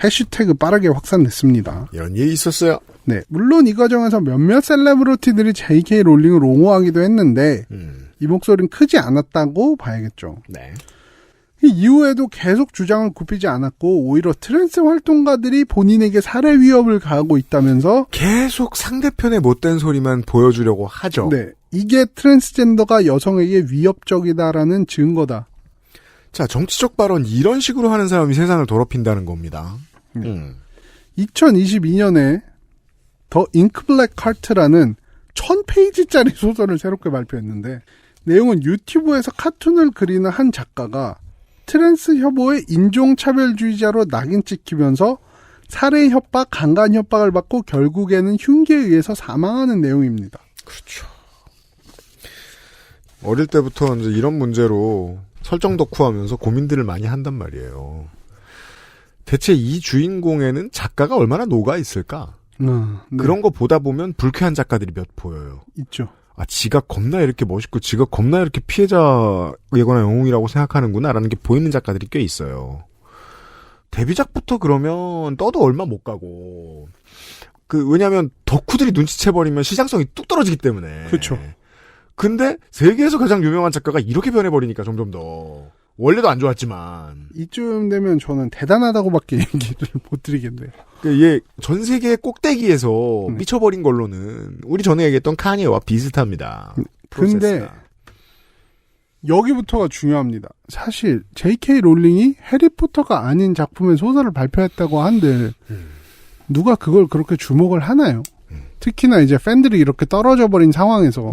해시태그 빠르게 확산됐습니다. 이런 일이 있었어요. 네. 물론 이 과정에서 몇몇 셀레브리티들이 J.K. 롤링을 옹호하기도 했는데 이 목소리는 크지 않았다고 봐야겠죠. 네. 이후에도 계속 주장을 굽히지 않았고 오히려 트랜스 활동가들이 본인에게 살해 위협을 가하고 있다면서 계속 상대편의 못된 소리만 보여주려고 하죠. 네, 이게 트랜스젠더가 여성에게 위협적이다라는 증거다. 자, 정치적 발언 이런 식으로 하는 사람이 세상을 더럽힌다는 겁니다. 2022년에 더 잉크블랙 카트라는 1000페이지짜리 소설을 새롭게 발표했는데 내용은 유튜브에서 카툰을 그리는 한 작가가 트랜스 혐오의 인종차별주의자로 낙인 찍히면서 살해 협박, 강간 협박을 받고 결국에는 흉기에 의해서 사망하는 내용입니다. 그렇죠. 어릴 때부터 이제 이런 문제로 설정 덕후하면서 고민들을 많이 한단 말이에요. 대체 이 주인공에는 작가가 얼마나 녹아 있을까? 네. 그런 거 보다 보면 불쾌한 작가들이 몇 보여요. 있죠. 아, 지가 겁나 이렇게 멋있고 지가 겁나 이렇게 피해자이거나 영웅이라고 생각하는구나라는 게 보이는 작가들이 꽤 있어요. 데뷔작부터 그러면 떠도 얼마 못 가고 왜냐하면 덕후들이 눈치채버리면 시장성이 뚝 떨어지기 때문에. 그렇죠. 근데 세계에서 가장 유명한 작가가 이렇게 변해버리니까 점점 더 원래도 안 좋았지만 이쯤 되면 저는 대단하다고밖에 얘기를 못 드리겠네요. 얘 전 세계 꼭대기에서 미쳐버린 걸로는 우리 전에 얘기했던 카니에와 비슷합니다. 근데 여기부터가 중요합니다. 사실 J.K. 롤링이 해리포터가 아닌 작품의 소설을 발표했다고 한들 누가 그걸 그렇게 주목을 하나요? 특히나 이제 팬들이 이렇게 떨어져 버린 상황에서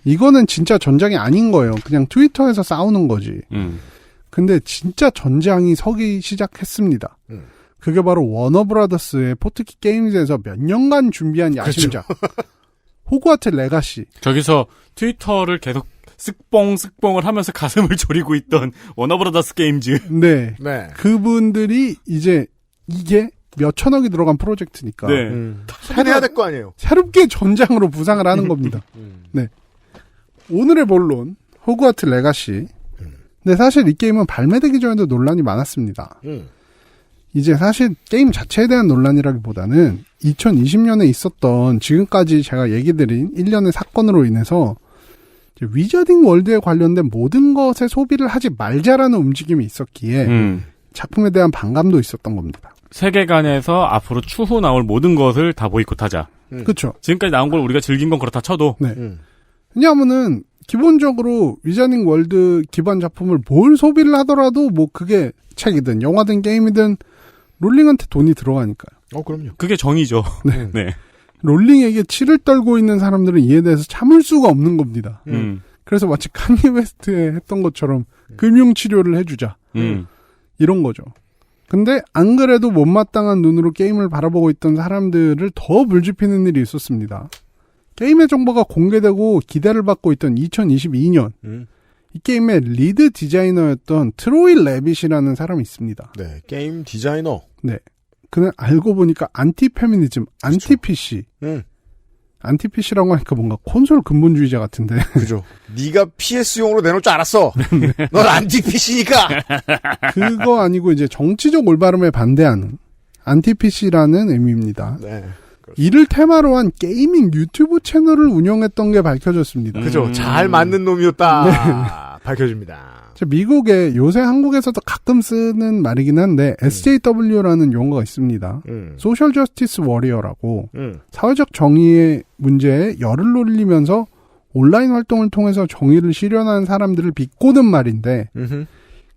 이거는 진짜 전장이 아닌 거예요. 그냥 트위터에서 싸우는 거지. 근데 진짜 전장이 서기 시작했습니다. 그게 바로 워너브라더스의 포트키 게임즈에서 몇 년간 준비한 야심작. 그렇죠. 호그와트 레가시. 저기서 트위터를 계속 쓱뽕쓱뽕을 하면서 가슴을 졸이고 있던 워너브라더스 게임즈. 네. 네. 그분들이 이제 이게 몇 천억이 들어간 프로젝트니까. 네. 해내야 될 거 아니에요. 새롭게 전장으로 부상을 하는 겁니다. 네. 오늘의 본론, 호그와트 레가시. 근데 사실 이 게임은 발매되기 전에도 논란이 많았습니다. 이제 사실 게임 자체에 대한 논란이라기보다는 2020년에 있었던 지금까지 제가 얘기 드린 일련의 사건으로 인해서 위저딩 월드에 관련된 모든 것에 소비를 하지 말자라는 움직임이 있었기에 작품에 대한 반감도 있었던 겁니다. 세계관에서 앞으로 추후 나올 모든 것을 다 보이콧하자. 그렇죠. 지금까지 나온 걸 우리가 즐긴 건 그렇다 쳐도. 네. 왜냐하면은 기본적으로 위저딩 월드 기반 작품을 뭘 소비를 하더라도 뭐 그게 책이든 영화든 게임이든 롤링한테 돈이 들어가니까요. 그럼요. 그게 정의죠. 네. 네. 롤링에게 치를 떨고 있는 사람들은 이에 대해서 참을 수가 없는 겁니다. 그래서 마치 카니 웨스트에 했던 것처럼 금융치료를 해주자. 이런 거죠. 근데 안 그래도 못마땅한 눈으로 게임을 바라보고 있던 사람들을 더 물집히는 일이 있었습니다. 게임의 정보가 공개되고 기대를 받고 있던 2022년 이 게임의 리드 디자이너였던 트로이 레빗이라는 사람이 있습니다. 네, 게임 디자이너. 네, 그는 알고 보니까 안티페미니즘, 안티PC. 안티PC라고 하니까 뭔가 콘솔 근본주의자 같은데. 그죠. 네가 PS용으로 내놓을 줄 알았어. 넌 안티PC니까. 그거 아니고 이제 정치적 올바름에 반대하는 안티PC라는 의미입니다. 네. 이를 테마로 한 게이밍 유튜브 채널을 운영했던 게 밝혀졌습니다. 그죠. 잘 맞는 놈이었다. 네. 밝혀집니다. 미국에 요새 한국에서도 가끔 쓰는 말이긴 한데 SJW라는 용어가 있습니다. 소셜 저스티스 워리어라고 사회적 정의의 문제에 열을 올리면서 온라인 활동을 통해서 정의를 실현하는 사람들을 비꼬는 말인데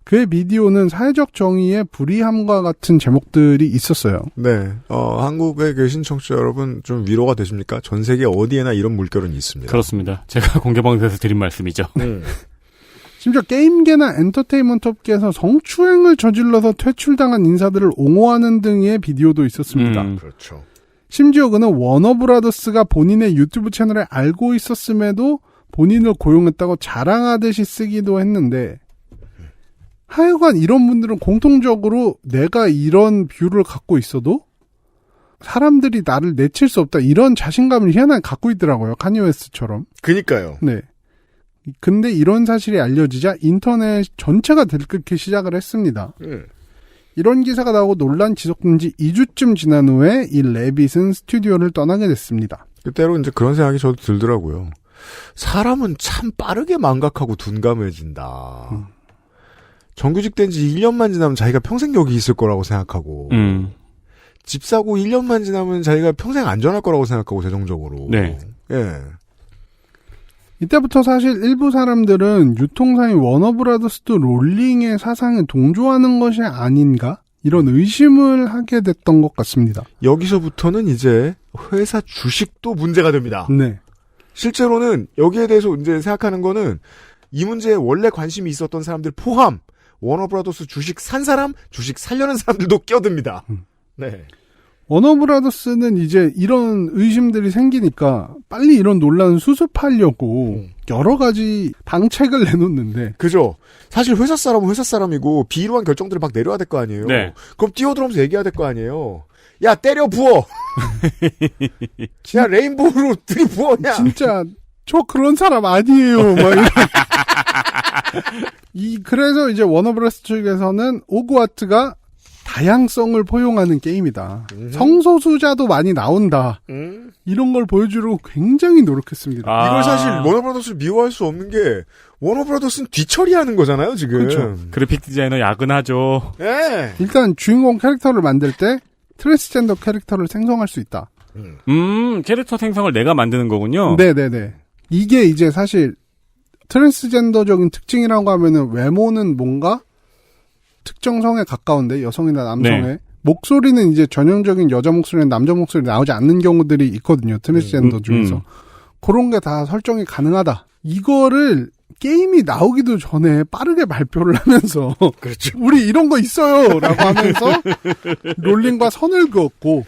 그의 비디오는 사회적 정의의 불이함과 같은 제목들이 있었어요. 네. 한국에 계신 청취자 여러분 좀 위로가 되십니까? 전 세계 어디에나 이런 물결은 있습니다. 그렇습니다. 제가 공개방송에서 드린 말씀이죠. 심지어 게임계나 엔터테인먼트 업계에서 성추행을 저질러서 퇴출당한 인사들을 옹호하는 등의 비디오도 있었습니다. 그렇죠. 심지어 그는 워너브라더스가 본인의 유튜브 채널에 알고 있었음에도 본인을 고용했다고 자랑하듯이 쓰기도 했는데 하여간 이런 분들은 공통적으로 내가 이런 뷰를 갖고 있어도 사람들이 나를 내칠 수 없다 이런 자신감을 희한하게 갖고 있더라고요. 카니 웨스트처럼. 그니까요. 네. 근데 이런 사실이 알려지자 인터넷 전체가 들끓기 시작을 했습니다. 이런 기사가 나오고 논란 지속된 지 2주쯤 지난 후에 이 레빗은 스튜디오를 떠나게 됐습니다. 그때로 이제 그런 생각이 저도 들더라고요. 사람은 참 빠르게 망각하고 둔감해진다. 정규직 된 지 1년만 지나면 자기가 평생 여기 있을 거라고 생각하고 집 사고 1년만 지나면 자기가 평생 안전할 거라고 생각하고 재정적으로. 네. 예. 이때부터 사실 일부 사람들은 유통사인 워너브라더스도 롤링의 사상에 동조하는 것이 아닌가? 이런 의심을 하게 됐던 것 같습니다. 여기서부터는 이제 회사 주식도 문제가 됩니다. 네. 실제로는 여기에 대해서 이제 생각하는 거는 이 문제에 원래 관심이 있었던 사람들 포함 워너브라더스 주식 산 사람, 주식 살려는 사람들도 껴듭니다. 네. 워너브라더스는 이제 이런 의심들이 생기니까 빨리 이런 논란을 수습하려고 여러 가지 방책을 내놓는데. 그죠. 사실 회사 사람은 회사 사람이고 비이로한 결정들을 막 내려야 될 거 아니에요. 네. 그럼 뛰어들어오면서 얘기해야 될 거 아니에요. 야 때려 부어. 야 레인보우로 들이부어. 야. 진짜 저 그런 사람 아니에요. 막 그래서 이제 워너브라더스 측에서는 오그와트가 다양성을 포용하는 게임이다. 성소수자도 많이 나온다. 이런 걸 보여주려고 굉장히 노력했습니다. 이걸 사실 워너브라더스를 미워할 수 없는 게 워너브라더스는 뒤처리하는 거잖아요, 지금. 그렇죠. 그래픽 디자이너 야근하죠. 네. 일단 주인공 캐릭터를 만들 때 트랜스젠더 캐릭터를 생성할 수 있다. 캐릭터 생성을 내가 만드는 거군요. 네네네. 이게 이제 사실 트랜스젠더적인 특징이라고 하면은 외모는 뭔가 특정 성에 가까운데 여성이나 남성의 네. 목소리는 이제 전형적인 여자 목소리나 남자 목소리 나오지 않는 경우들이 있거든요. 트랜스젠더 중에서. 그런 게 다 설정이 가능하다. 이거를 게임이 나오기도 전에 빠르게 발표를 하면서 그렇죠. 우리 이런 거 있어요 라고 하면서 롤링과 선을 그었고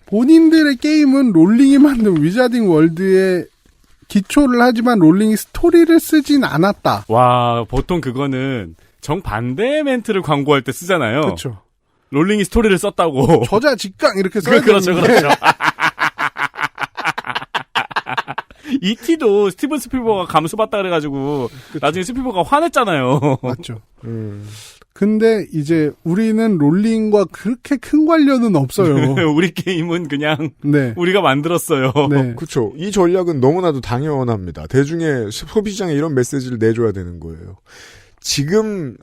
본인들의 게임은 롤링이 만든 위자딩 월드에 기초를 하지만 롤링이 스토리를 쓰진 않았다. 와, 보통 그거는 정반대 멘트를 광고할 때 쓰잖아요. 그렇죠. 롤링이 스토리를 썼다고. 저자 직강 이렇게 써야 그렇죠, 되는데. 그렇죠. E.T.도 스티븐 스필버가 감수받다 그래가지고 나중에 스필버가 화냈잖아요. 맞죠. 근데 이제 우리는 롤링과 그렇게 큰 관련은 없어요. 우리 게임은 그냥 네. 우리가 만들었어요. 네. 그렇죠. 이 전략은 너무나도 당연합니다. 대중의 소비시장에 이런 메시지를 내줘야 되는 거예요. 지금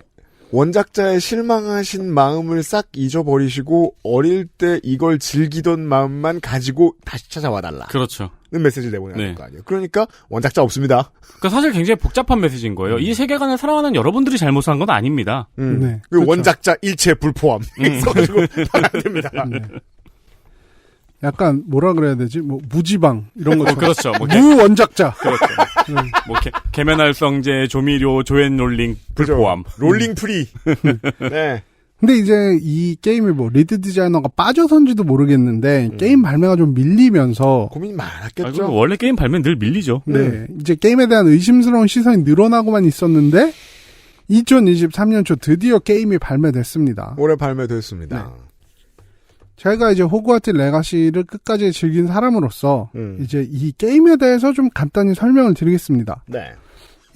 원작자의 실망하신 마음을 싹 잊어버리시고 어릴 때 이걸 즐기던 마음만 가지고 다시 찾아와달라. 그렇죠. 는 메시지를 내보내야 될 네. 거 아니에요. 그러니까 원작자 없습니다. 그러니까 사실 굉장히 복잡한 메시지인 거예요. 이 세계관을 사랑하는 여러분들이 잘못한 건 아닙니다. 네. 그 그렇죠. 원작자 일체 불포함 있어가지고 안 됩니다. 네. 약간 뭐라 그래야 되지? 뭐 무지방 이런 거. 그렇죠. 뭐 무원작자. 그렇죠. 뭐 계면활성제, 조미료, 조앤 롤링 불포함. 롤링 프리. 네. 근데 이제 이 게임이 뭐 리드 디자이너가 빠져선지도 모르겠는데 게임 발매가 좀 밀리면서 고민이 많았겠죠. 아이고, 원래 게임 발매는 늘 밀리죠. 네. 이제 게임에 대한 의심스러운 시선이 늘어나고만 있었는데 2023년 초 드디어 게임이 발매됐습니다. 올해 발매됐습니다. 네. 제가 이제 호그와트 레가시를 끝까지 즐긴 사람으로서 이제 이 게임에 대해서 좀 간단히 설명을 드리겠습니다. 네.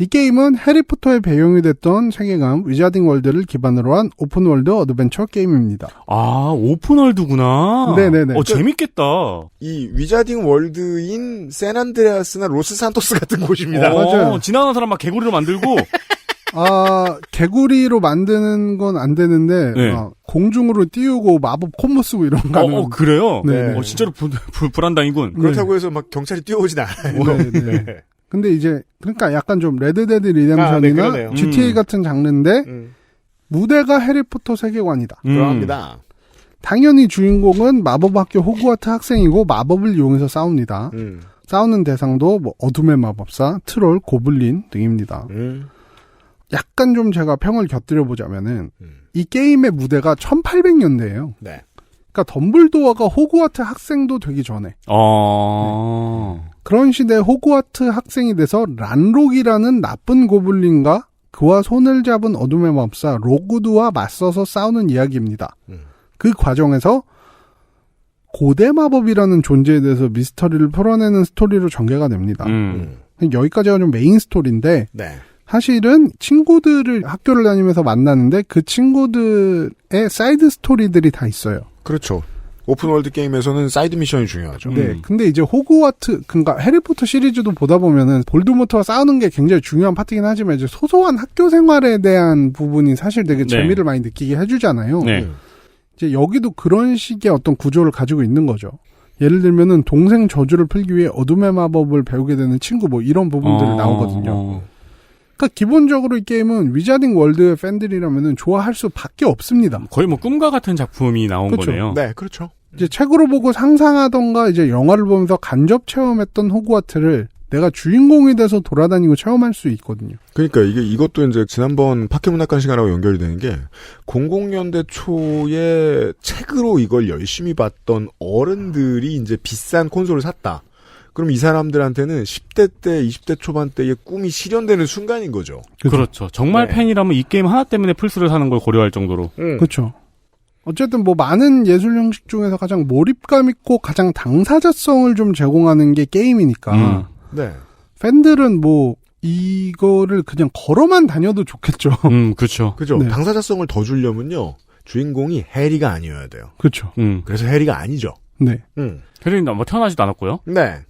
이 게임은 해리포터의 배경이 됐던 세계관 위자딩 월드를 기반으로 한 오픈월드 어드벤처 게임입니다. 아, 오픈월드구나. 네네네. 재밌겠다. 이 위자딩 월드인 샌안드레아스나 로스산토스 같은 곳입니다. 맞아요. 지나가는 사람 막 개구리로 만들고. 개구리로 만드는 건 안 되는데, 네. 공중으로 띄우고 마법 콤보 쓰고 이런 거는. 그래요? 네. 진짜로 불안당이군. 그렇다고 해서 막 경찰이 뛰어오진 않아요. 네. 근데 이제, 그러니까 약간 좀 레드데드 리뎀션이나 네, GTA 같은 장르인데, 무대가 해리포터 세계관이다. 그러합니다. 당연히 주인공은 마법학교 호그와트 학생이고 마법을 이용해서 싸웁니다. 싸우는 대상도 뭐 어둠의 마법사, 트롤, 고블린 등입니다. 약간 좀 제가 평을 곁들여 보자면은 이 게임의 무대가 1800년대예요. 네. 그러니까 덤블도어가 호그와트 학생도 되기 전에. 네. 그런 시대에 호그와트 학생이 돼서 란록이라는 나쁜 고블린과 그와 손을 잡은 어둠의 마법사 로구드와 맞서서 싸우는 이야기입니다. 그 과정에서 고대 마법이라는 존재에 대해서 미스터리를 풀어내는 스토리로 전개가 됩니다. 여기까지가 좀 메인 스토리인데 네. 사실은 친구들을 학교를 다니면서 만나는데 그 친구들의 사이드 스토리들이 다 있어요. 그렇죠. 오픈월드 게임에서는 사이드 미션이 중요하죠. 네. 근데 이제 호그와트, 그러니까 해리포터 시리즈도 보다 보면은 볼드모트와 싸우는 게 굉장히 중요한 파트긴 하지만 이제 소소한 학교 생활에 대한 부분이 사실 되게 재미를 많이 느끼게 해주잖아요. 네. 이제 여기도 그런 식의 어떤 구조를 가지고 있는 거죠. 예를 들면은 동생 저주를 풀기 위해 어둠의 마법을 배우게 되는 친구 뭐 이런 부분들이 나오거든요. 그러니까 기본적으로 이 게임은 위자딩 월드의 팬들이라면은 좋아할 수밖에 없습니다. 거의 뭐 꿈과 같은 작품이 나온 그렇죠. 거네요. 네, 그렇죠. 이제 책으로 보고 상상하던가 이제 영화를 보면서 간접 체험했던 호그와트를 내가 주인공이 돼서 돌아다니고 체험할 수 있거든요. 그러니까 이것도 이제 지난번 파케문학관 시간하고 연결이 되는 게 00년대 초에 책으로 이걸 열심히 봤던 어른들이 이제 비싼 콘솔을 샀다. 그럼 이 사람들한테는 10대 때, 20대 초반 때의 꿈이 실현되는 순간인 거죠. 그렇죠. 정말 팬이라면 이 게임 하나 때문에 플스를 사는 걸 고려할 정도로. 그렇죠. 어쨌든 뭐 많은 예술 형식 중에서 가장 몰입감 있고 가장 당사자성을 좀 제공하는 게 게임이니까. 네. 팬들은 뭐 이거를 그냥 걸어만 다녀도 좋겠죠. 그렇죠. 그죠. 네. 당사자성을 더 주려면요. 주인공이 해리가 아니어야 돼요. 그렇죠. 그래서 해리가 아니죠. 네. 해리는 뭐 태어나지도 않았고요. 네.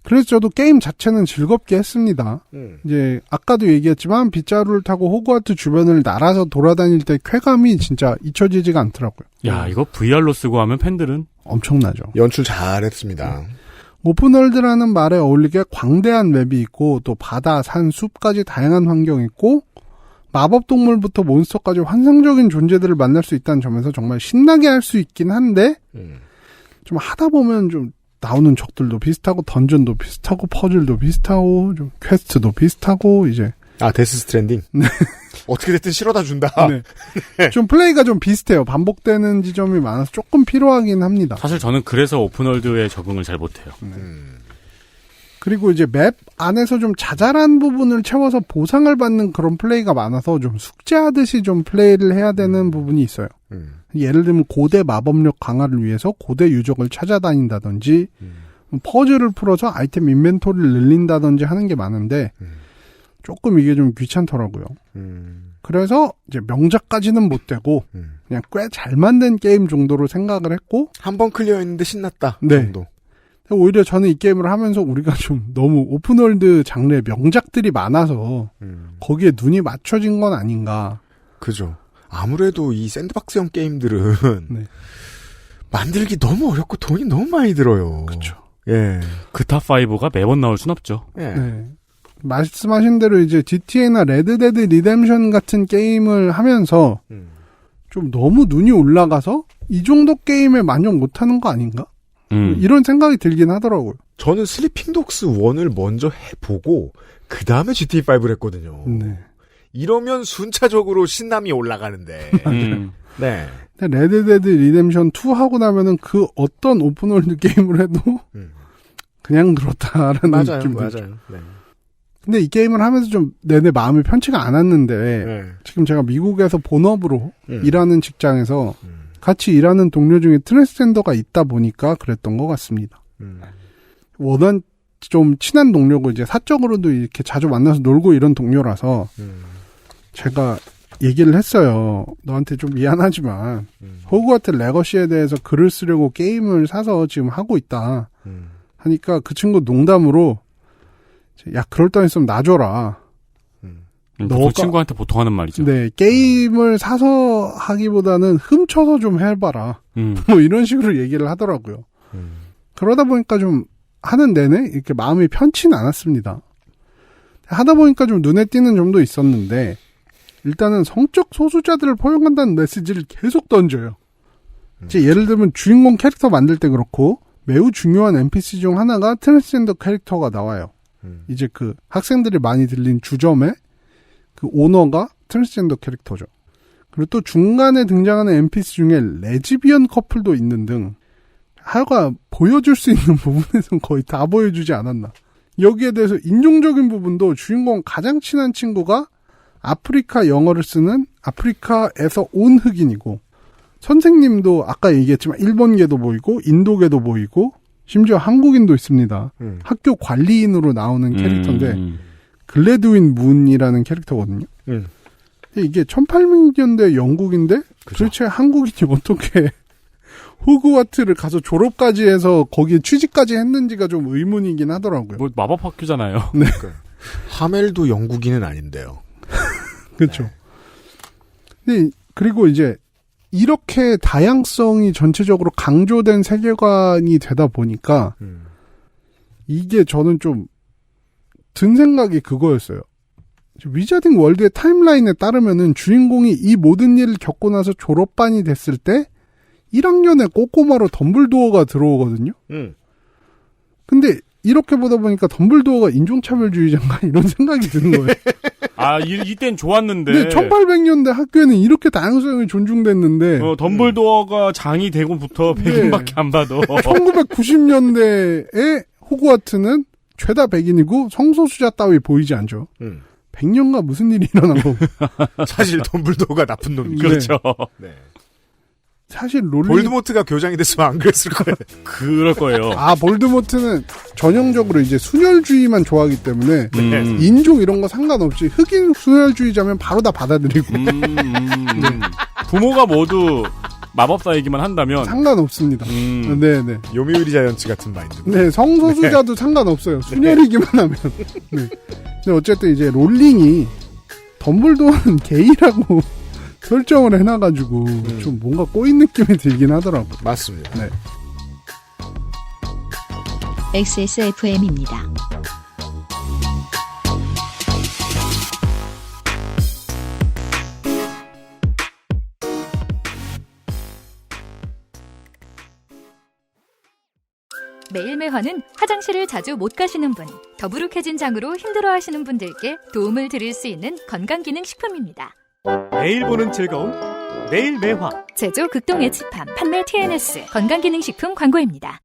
그래서 저도 게임 자체는 즐겁게 했습니다. 이제 아까도 얘기했지만 빗자루를 타고 호그와트 주변을 날아서 돌아다닐 때 쾌감이 진짜 잊혀지지가 않더라고요. 야, 이거 VR로 쓰고 하면 팬들은 엄청나죠. 연출 잘했습니다. 오픈월드라는 말에 어울리게 광대한 맵이 있고 또 바다, 산, 숲까지 다양한 환경이 있고 마법 동물부터 몬스터까지 환상적인 존재들을 만날 수 있다는 점에서 정말 신나게 할 수 있긴 한데 좀 하다 보면 좀 나오는 적들도 비슷하고 던전도 비슷하고 퍼즐도 비슷하고 좀 퀘스트도 비슷하고 이제 데스 스트랜딩. 네. 어떻게 됐든 실어다 준다. 네. 좀 플레이가 좀 비슷해요. 반복되는 지점이 많아서 조금 필요하긴 합니다. 사실 저는 그래서 오픈월드에 적응을 잘 못해요. 그리고 이제 맵 안에서 좀 자잘한 부분을 채워서 보상을 받는 그런 플레이가 많아서 좀 숙제하듯이 좀 플레이를 해야 되는 부분이 있어요. 예를 들면 고대 마법력 강화를 위해서 고대 유적을 찾아다닌다든지 퍼즐을 풀어서 아이템 인벤토리를 늘린다든지 하는 게 많은데 조금 이게 좀 귀찮더라고요. 그래서 이제 명작까지는 못 되고 그냥 꽤 잘 만든 게임 정도로 생각을 했고 한 번 클리어했는데 신났다. 네. 정도. 오히려 저는 이 게임을 하면서 우리가 좀 너무 오픈월드 장르의 명작들이 많아서 거기에 눈이 맞춰진 건 아닌가. 그죠. 아무래도 이 샌드박스형 게임들은 네. 만들기 너무 어렵고 돈이 너무 많이 들어요. 그렇죠. 예. 그 탑5가 매번 나올 순 없죠. 예. 네. 말씀하신 대로 이제 GTA나 레드데드 리뎀션 같은 게임을 하면서 좀 너무 눈이 올라가서 이 정도 게임에 만족 못하는 거 아닌가? 이런 생각이 들긴 하더라고요. 저는 슬리핑 독스 1을 먼저 해보고 그 다음에 GTA5를 했거든요. 네. 이러면 순차적으로 신남이 올라가는데 네. 근데 레드데드 리뎀션 2 하고 나면은 그 어떤 오픈월드 게임을 해도 그냥 그렇다라는 맞아요, 느낌이 맞아요. 들죠. 네. 근데 이 게임을 하면서 좀 내내 마음이 편치가 않았는데 네. 지금 제가 미국에서 본업으로 일하는 직장에서 같이 일하는 동료 중에 트랜스젠더가 있다 보니까 그랬던 것 같습니다. 워낙 좀 친한 동료고 이제 사적으로도 이렇게 자주 만나서 놀고 이런 동료라서 제가 얘기를 했어요. 너한테 좀 미안하지만 호그와트 레거시에 대해서 글을 쓰려고 게임을 사서 지금 하고 있다. 하니까 그 친구 농담으로 야 그럴 돈 있으면 놔줘라. 그 친구한테 보통 하는 말이죠. 네, 게임을 사서 하기보다는 훔쳐서 좀 해봐라. 뭐 이런 식으로 얘기를 하더라고요. 그러다 보니까 좀 하는 내내 이렇게 마음이 편치는 않았습니다. 하다 보니까 좀 눈에 띄는 점도 있었는데 일단은 성적 소수자들을 포용한다는 메시지를 계속 던져요. 이제 예를 들면 주인공 캐릭터 만들 때 그렇고 매우 중요한 NPC 중 하나가 트랜스젠더 캐릭터가 나와요. 이제 그 학생들이 많이 들린 주점에 그 오너가 트랜스젠더 캐릭터죠. 그리고 또 중간에 등장하는 NPC 중에 레즈비언 커플도 있는 등 하여가 보여줄 수 있는 부분에서는 거의 다 보여주지 않았나. 여기에 대해서 인종적인 부분도 주인공 가장 친한 친구가 아프리카 영어를 쓰는 아프리카에서 온 흑인이고 선생님도 아까 얘기했지만 일본계도 보이고 인도계도 보이고 심지어 한국인도 있습니다. 학교 관리인으로 나오는 캐릭터인데 글래드윈 문이라는 캐릭터거든요. 근데 이게 1800년대 영국인데 도대체 한국인이 어떻게 호그와트를 가서 졸업까지 해서 거기에 취직까지 했는지가 좀 의문이긴 하더라고요. 뭐 마법학교잖아요. 네. 하멜도 영국인은 아닌데요. 그렇죠. 네. 그리고 이제 이렇게 다양성이 전체적으로 강조된 세계관이 되다 보니까 이게 저는 좀 든 생각이 그거였어요. 위자딩 월드의 타임라인에 따르면은 주인공이 이 모든 일을 겪고 나서 졸업반이 됐을 때 1학년에 꼬꼬마로 덤블도어가 들어오거든요. 근데 이렇게 보다 보니까 덤블도어가 인종차별주의자인가 이런 생각이 드는 거예요. 아, 이땐 좋았는데. 네, 1800년대 학교에는 이렇게 다양성이 존중됐는데. 덤블도어가 장이 되고부터 100인밖에 안 봐도. 1990년대에 호그와트는 죄다 백인이고 성소수자 따위 보이지 않죠. 100년간 무슨 일이 일어난 거고. 사실 덤블도어가 나쁜 놈이죠. 그렇죠. 네. 사실 롤링 볼드모트가 교장이 됐으면 안 그랬을 거예요. 그럴 거예요. 아, 볼드모트는 전형적으로 이제 순혈주의만 좋아하기 때문에 인종 이런 거 상관없이 흑인 순혈주의자면 바로 다 받아들이고 부모가 모두 마법사 얘기만 한다면 상관없습니다. 네네. 요미우리 자이언츠 같은 마인드. 네, 성소수자도 상관없어요. 순혈이기만 하면. 네. 근데 어쨌든 이제 롤링이 덤블도어는 게이라고 설정을 해놔가지고 좀 뭔가 꼬인 느낌이 들긴 하더라고요. 맞습니다. 네. XSFM입니다. 매일매화는 화장실을 자주 못 가시는 분, 더부룩해진 장으로 힘들어하시는 분들께 도움을 드릴 수 있는 건강기능식품입니다. 매일 보는 즐거움, 매일매화. 제조 극동의 치팜, 판매 TNS, 건강기능식품 광고입니다.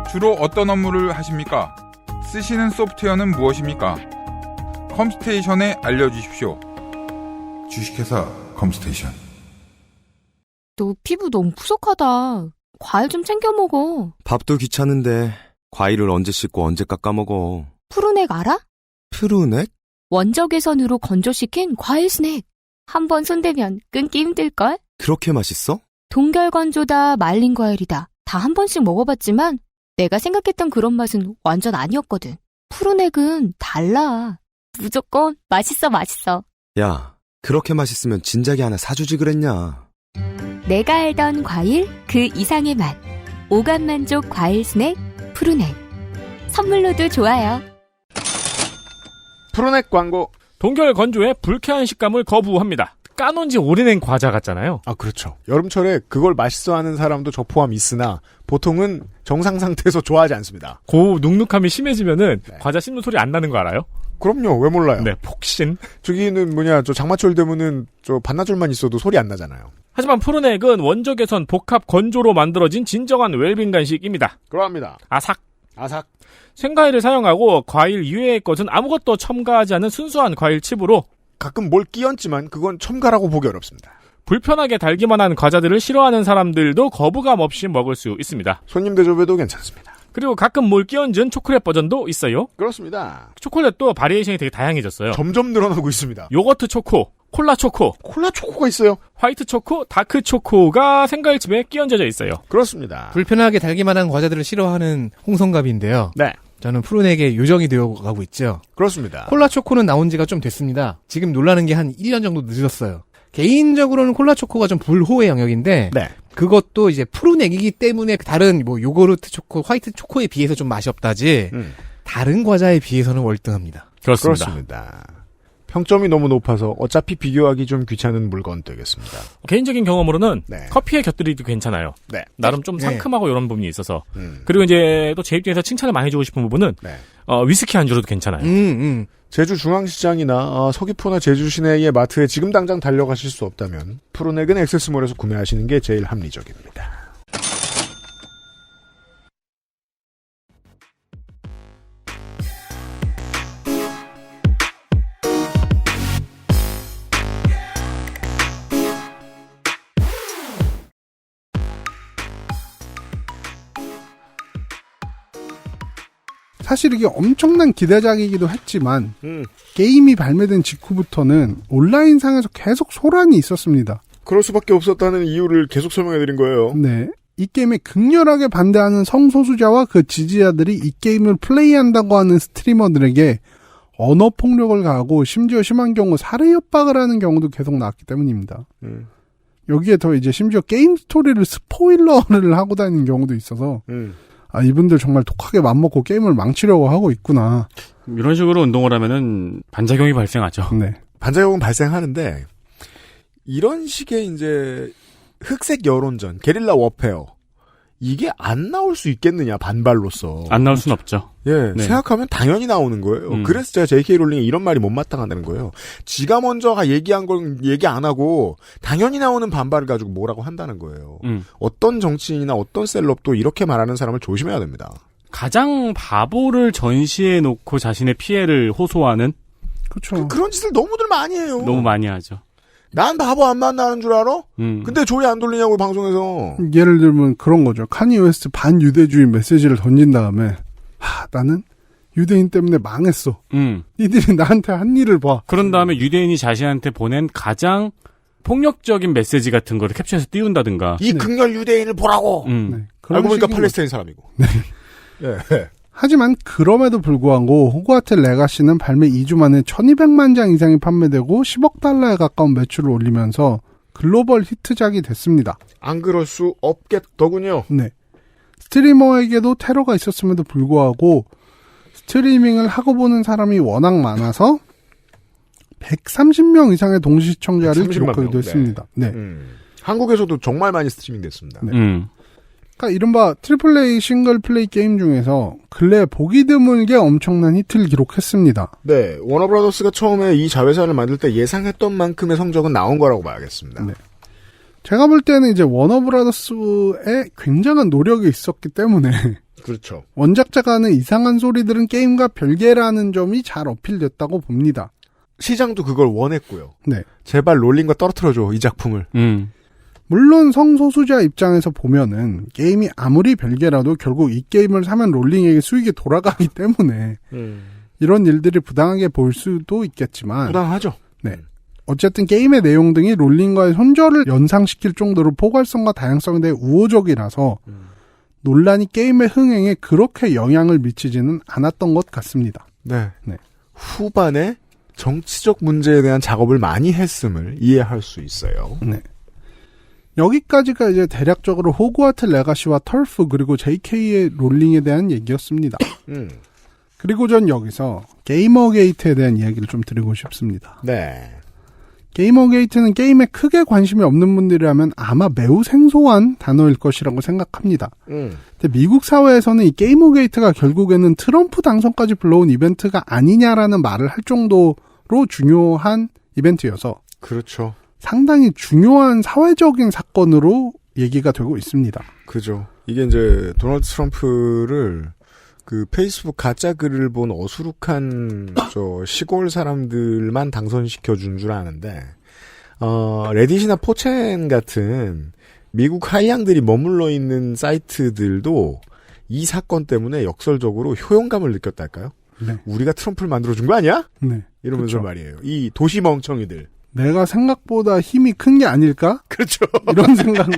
주로 어떤 업무를 하십니까? 쓰시는 소프트웨어는 무엇입니까? 컴스테이션에 알려주십시오. 주식회사 컴스테이션. 너 피부 너무 푸석하다. 과일 좀 챙겨 먹어. 밥도 귀찮은데 과일을 언제 씻고 언제 깎아 먹어. 푸르넥 알아? 푸르넥? 원적외선으로 건조시킨 과일 스낵. 한번 손대면 끊기 힘들걸? 그렇게 맛있어? 동결건조다 말린 과일이다. 다 한 번씩 먹어봤지만 내가 생각했던 그런 맛은 완전 아니었거든. 푸르넥은 달라. 무조건 맛있어. 야, 그렇게 맛있으면 진작에 하나 사주지 그랬냐. 내가 알던 과일 그 이상의 맛. 오감만족 과일 스낵 푸르넥. 선물로도 좋아요. 푸르넥 광고. 동결 건조에 불쾌한 식감을 거부합니다. 까놓은 지 오래된 과자 같잖아요. 아, 그렇죠. 여름철에 그걸 맛있어하는 사람도 저 포함 있으나 보통은 정상 상태에서 좋아하지 않습니다. 그 눅눅함이 심해지면은 과자 씹는 소리 안 나는 거 알아요? 그럼요. 왜 몰라요? 네, 폭신. 저기는 저 장마철 되면은 저 반나절만 있어도 소리 안 나잖아요. 하지만 푸른액은 원적외선 복합 건조로 만들어진 진정한 웰빙 간식입니다. 그러합니다. 아삭. 생과일을 사용하고 과일 이외의 것은 아무것도 첨가하지 않은 순수한 과일 칩으로 가끔 뭘 끼얹지만 그건 첨가라고 보기 어렵습니다. 불편하게 달기만 한 과자들을 싫어하는 사람들도 거부감 없이 먹을 수 있습니다. 손님 대접에도 괜찮습니다. 그리고 가끔 뭘 끼얹은 초콜릿 버전도 있어요. 그렇습니다. 초콜릿도 바리에이션이 되게 다양해졌어요. 점점 늘어나고 있습니다. 요거트 초코, 콜라 초코가 있어요. 화이트 초코, 다크 초코가 생과일칩에 끼얹어져 있어요. 그렇습니다. 불편하게 달기만 한 과자들을 싫어하는 홍성갑인데요. 네. 저는 푸른에게 요정이 되어가고 있죠. 그렇습니다. 콜라 초코는 나온 지가 좀 됐습니다. 지금 놀라는 게 한 1년 정도 늦었어요. 개인적으로는 콜라 초코가 좀 불호의 영역인데 네. 그것도 이제 푸른액이기 때문에 다른 뭐 요거트 초코, 화이트 초코에 비해서 좀 맛이 없다지 다른 과자에 비해서는 월등합니다. 그렇습니다. 평점이 너무 높아서 어차피 비교하기 좀 귀찮은 물건 되겠습니다. 개인적인 경험으로는 커피에 곁들이도 괜찮아요. 네. 나름 좀 상큼하고 이런 부분이 있어서. 그리고 이제 또 제 입장에서 칭찬을 많이 해주고 싶은 부분은 위스키 안주로도 괜찮아요. 제주 중앙시장이나 서귀포나 제주 시내의 마트에 지금 당장 달려가실 수 없다면 푸른액은 액세스몰에서 구매하시는 게 제일 합리적입니다. 사실 이게 엄청난 기대작이기도 했지만 게임이 발매된 직후부터는 온라인상에서 계속 소란이 있었습니다. 그럴 수밖에 없었다는 이유를 계속 설명해드린 거예요. 네. 이 게임에 극렬하게 반대하는 성소수자와 그 지지자들이 이 게임을 플레이한다고 하는 스트리머들에게 언어 폭력을 가하고 심지어 심한 경우 살해 협박을 하는 경우도 계속 나왔기 때문입니다. 여기에 더 이제 심지어 게임 스토리를 스포일러를 하고 다니는 경우도 있어서 아, 이분들 정말 독하게 맘먹고 게임을 망치려고 하고 있구나. 이런 식으로 운동을 하면은 반작용이 발생하죠. 네. 반작용은 발생하는데 이런 식의 이제 흑색 여론전, 게릴라 워페어 이게 안 나올 수 있겠느냐 반발로서. 안 나올 수는 없죠. 예, 네. 생각하면 당연히 나오는 거예요. 그래서 제가 J.K. 롤링이 이런 말이 못마땅하다는 거예요. 지가 먼저 얘기한 걸 얘기 안 하고 당연히 나오는 반발을 가지고 뭐라고 한다는 거예요. 어떤 정치인이나 어떤 셀럽도 이렇게 말하는 사람을 조심해야 됩니다. 가장 바보를 전시해 놓고 자신의 피해를 호소하는 그렇죠. 그런 짓을 너무들 많이 해요. 너무 많이 하죠. 난 바보 안 만나는 줄 알아? 근데 조리 안 돌리냐고 방송에서. 예를 들면 그런 거죠. 카니 웨스트 반유대주의 메시지를 던진 다음에 나는 유대인 때문에 망했어. 니들이 나한테 한 일을 봐. 그런 다음에 유대인이 자신한테 보낸 가장 폭력적인 메시지 같은 거를 캡처해서 띄운다든가. 이 극렬 유대인을 보라고. 네. 알고 보니까 식이고. 팔레스타인 사람이고. 네. 예. 하지만 그럼에도 불구하고 호그와트 레가시는 발매 2주 만에 1200만 장 이상이 판매되고 10억 달러에 가까운 매출을 올리면서 글로벌 히트작이 됐습니다. 안 그럴 수 없겠더군요. 네. 스트리머에게도 테러가 있었음에도 불구하고 스트리밍을 하고 보는 사람이 워낙 많아서 130명 이상의 동시 시청자를 130만 기록하기도 명, 했습니다. 네. 한국에서도 정말 많이 스트리밍 됐습니다. 네. 그러니까 이른바 트리플 A 싱글 플레이 게임 중에서 근래 보기 드물게 엄청난 히트를 기록했습니다. 네, 워너브라더스가 처음에 이 자회사를 만들 때 예상했던 만큼의 성적은 나온 거라고 봐야겠습니다. 네. 제가 볼 때는 이제 워너브라더스의 굉장한 노력이 있었기 때문에 그렇죠. 원작자가 하는 이상한 소리들은 게임과 별개라는 점이 잘 어필됐다고 봅니다. 시장도 그걸 원했고요. 네. 제발 롤링과 떨어뜨려줘 이 작품을. 물론 성소수자 입장에서 보면은 게임이 아무리 별개라도 결국 이 게임을 사면 롤링에게 수익이 돌아가기 때문에 이런 일들이 부당하게 보일 수도 있겠지만 부당하죠. 네. 어쨌든 게임의 내용 등이 롤링과의 손절을 연상시킬 정도로 포괄성과 다양성에 대해 우호적이라서 논란이 게임의 흥행에 그렇게 영향을 미치지는 않았던 것 같습니다. 네. 네. 후반에 정치적 문제에 대한 작업을 많이 했음을 이해할 수 있어요. 네. 여기까지가 이제 대략적으로 호그와트 레가시와 털프 그리고 JK의 롤링에 대한 얘기였습니다. 그리고 전 여기서 게이머게이트에 대한 이야기를 좀 드리고 싶습니다. 네. 게이머게이트는 게임에 크게 관심이 없는 분들이라면 아마 매우 생소한 단어일 것이라고 생각합니다. 근데 미국 사회에서는 이 게이머게이트가 결국에는 트럼프 당선까지 불러온 이벤트가 아니냐라는 말을 할 정도로 중요한 이벤트여서 그렇죠. 상당히 중요한 사회적인 사건으로 얘기가 되고 있습니다. 그죠. 이게 이제 도널드 트럼프를 그 페이스북 가짜 글을 본 어수룩한 저 시골 사람들만 당선시켜 준 줄 아는데 레딧이나 포첸 같은 미국 하이양들이 머물러 있는 사이트들도 이 사건 때문에 역설적으로 효용감을 느꼈달까요? 네. 우리가 트럼프를 만들어준 거 아니야? 네. 이러면서 그렇죠. 말이에요. 이 도시 멍청이들. 내가 생각보다 힘이 큰 게 아닐까? 그렇죠. 이런 생각.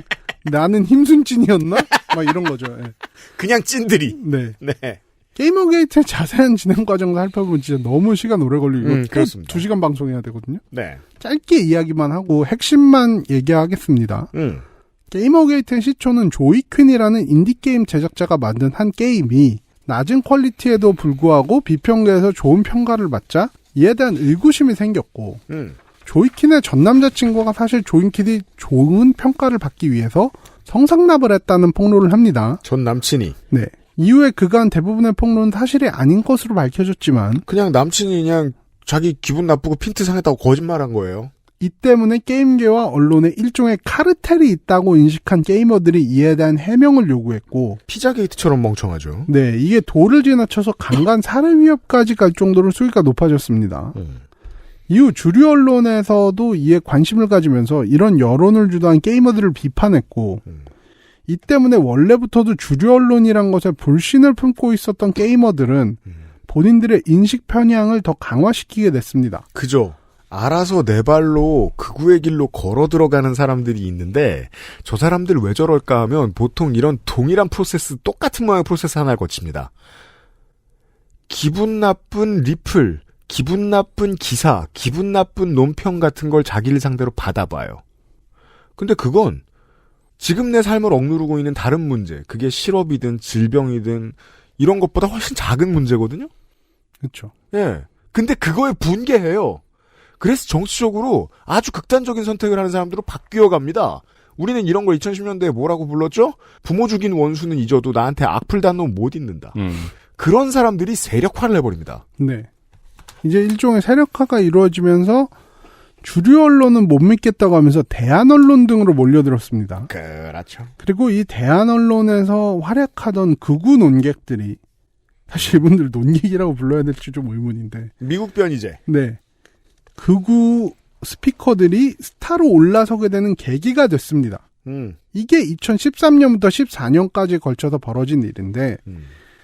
나는 힘순찐이었나? 막 이런 거죠. 예. 그냥 찐들이. 네. 네. 게이머게이트의 자세한 진행 과정을 살펴보면 진짜 너무 시간 오래 걸리고 그렇습니다. 2시간 방송해야 되거든요. 네. 짧게 이야기만 하고 핵심만 얘기하겠습니다. 게이머게이트의 시초는 조이 퀸이라는 인디게임 제작자가 만든 한 게임이 낮은 퀄리티에도 불구하고 비평가에서 좋은 평가를 받자 이에 대한 의구심이 생겼고 조이킨의 전 남자친구가 사실 조이킨이 좋은 평가를 받기 위해서 성상납을 했다는 폭로를 합니다. 전 남친이. 네. 이후에 그간 대부분의 폭로는 사실이 아닌 것으로 밝혀졌지만 그냥 남친이 그냥 자기 기분 나쁘고 핀트 상했다고 거짓말한 거예요. 이 때문에 게임계와 언론에 일종의 카르텔이 있다고 인식한 게이머들이 이에 대한 해명을 요구했고 피자게이트처럼 멍청하죠. 네, 이게 도를 지나쳐서 강간 살해 위협까지 갈 정도로 수위가 높아졌습니다. 이후 주류 언론에서도 이에 관심을 가지면서 이런 여론을 주도한 게이머들을 비판했고 이 때문에 원래부터도 주류 언론이란 것에 불신을 품고 있었던 게이머들은 본인들의 인식 편향을 더 강화시키게 됐습니다. 그죠. 알아서 내 발로 극우의 길로 걸어 들어가는 사람들이 있는데 저 사람들 왜 저럴까 하면 보통 이런 동일한 프로세스, 똑같은 모양의 프로세스 하나를 거칩니다. 기분 나쁜 리플, 기분 나쁜 기사, 기분 나쁜 논평 같은 걸 자기를 상대로 받아봐요. 근데 그건 지금 내 삶을 억누르고 있는 다른 문제, 그게 실업이든 질병이든 이런 것보다 훨씬 작은 문제거든요? 그렇죠. 예. 근데 그거에 분개해요. 그래서 정치적으로 아주 극단적인 선택을 하는 사람들로 바뀌어 갑니다. 우리는 이런 걸 2010년대에 뭐라고 불렀죠? 부모 죽인 원수는 잊어도 나한테 악플 단 놈 못 잊는다. 그런 사람들이 세력화를 해버립니다. 네. 이제 일종의 세력화가 이루어지면서 주류 언론은 못 믿겠다고 하면서 대한 언론 등으로 몰려들었습니다. 그렇죠. 그리고 이 대한 언론에서 활약하던 극우 논객들이 사실 이분들 논객이라고 불러야 될지 좀 의문인데 미국 변이제. 네. 극우 스피커들이 스타로 올라서게 되는 계기가 됐습니다. 이게 2013년부터 14년까지 걸쳐서 벌어진 일인데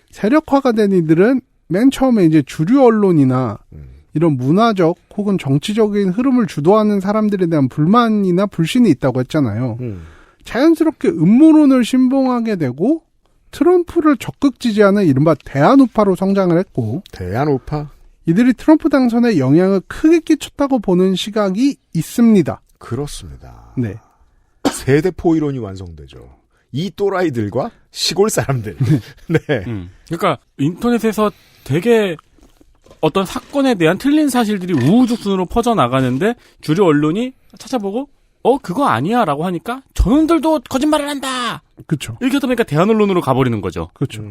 세력화가 된 이들은 맨 처음에 이제 주류 언론이나 이런 문화적 혹은 정치적인 흐름을 주도하는 사람들에 대한 불만이나 불신이 있다고 했잖아요. 자연스럽게 음모론을 신봉하게 되고 트럼프를 적극 지지하는 이른바 대한우파로 성장을 했고 대한우파? 이들이 트럼프 당선에 영향을 크게 끼쳤다고 보는 시각이 있습니다. 그렇습니다. 네. 세대 포이론이 완성되죠. 이 또라이들과 시골 사람들. 네. 그러니까 인터넷에서 되게 어떤 사건에 대한 틀린 사실들이 우후죽순으로 퍼져나가는데 주류 언론이 찾아보고 그거 아니야라고 하니까 저놈들도 거짓말을 한다. 그렇죠. 이렇게 하다 보니까 대한 언론으로 가버리는 거죠. 그렇죠.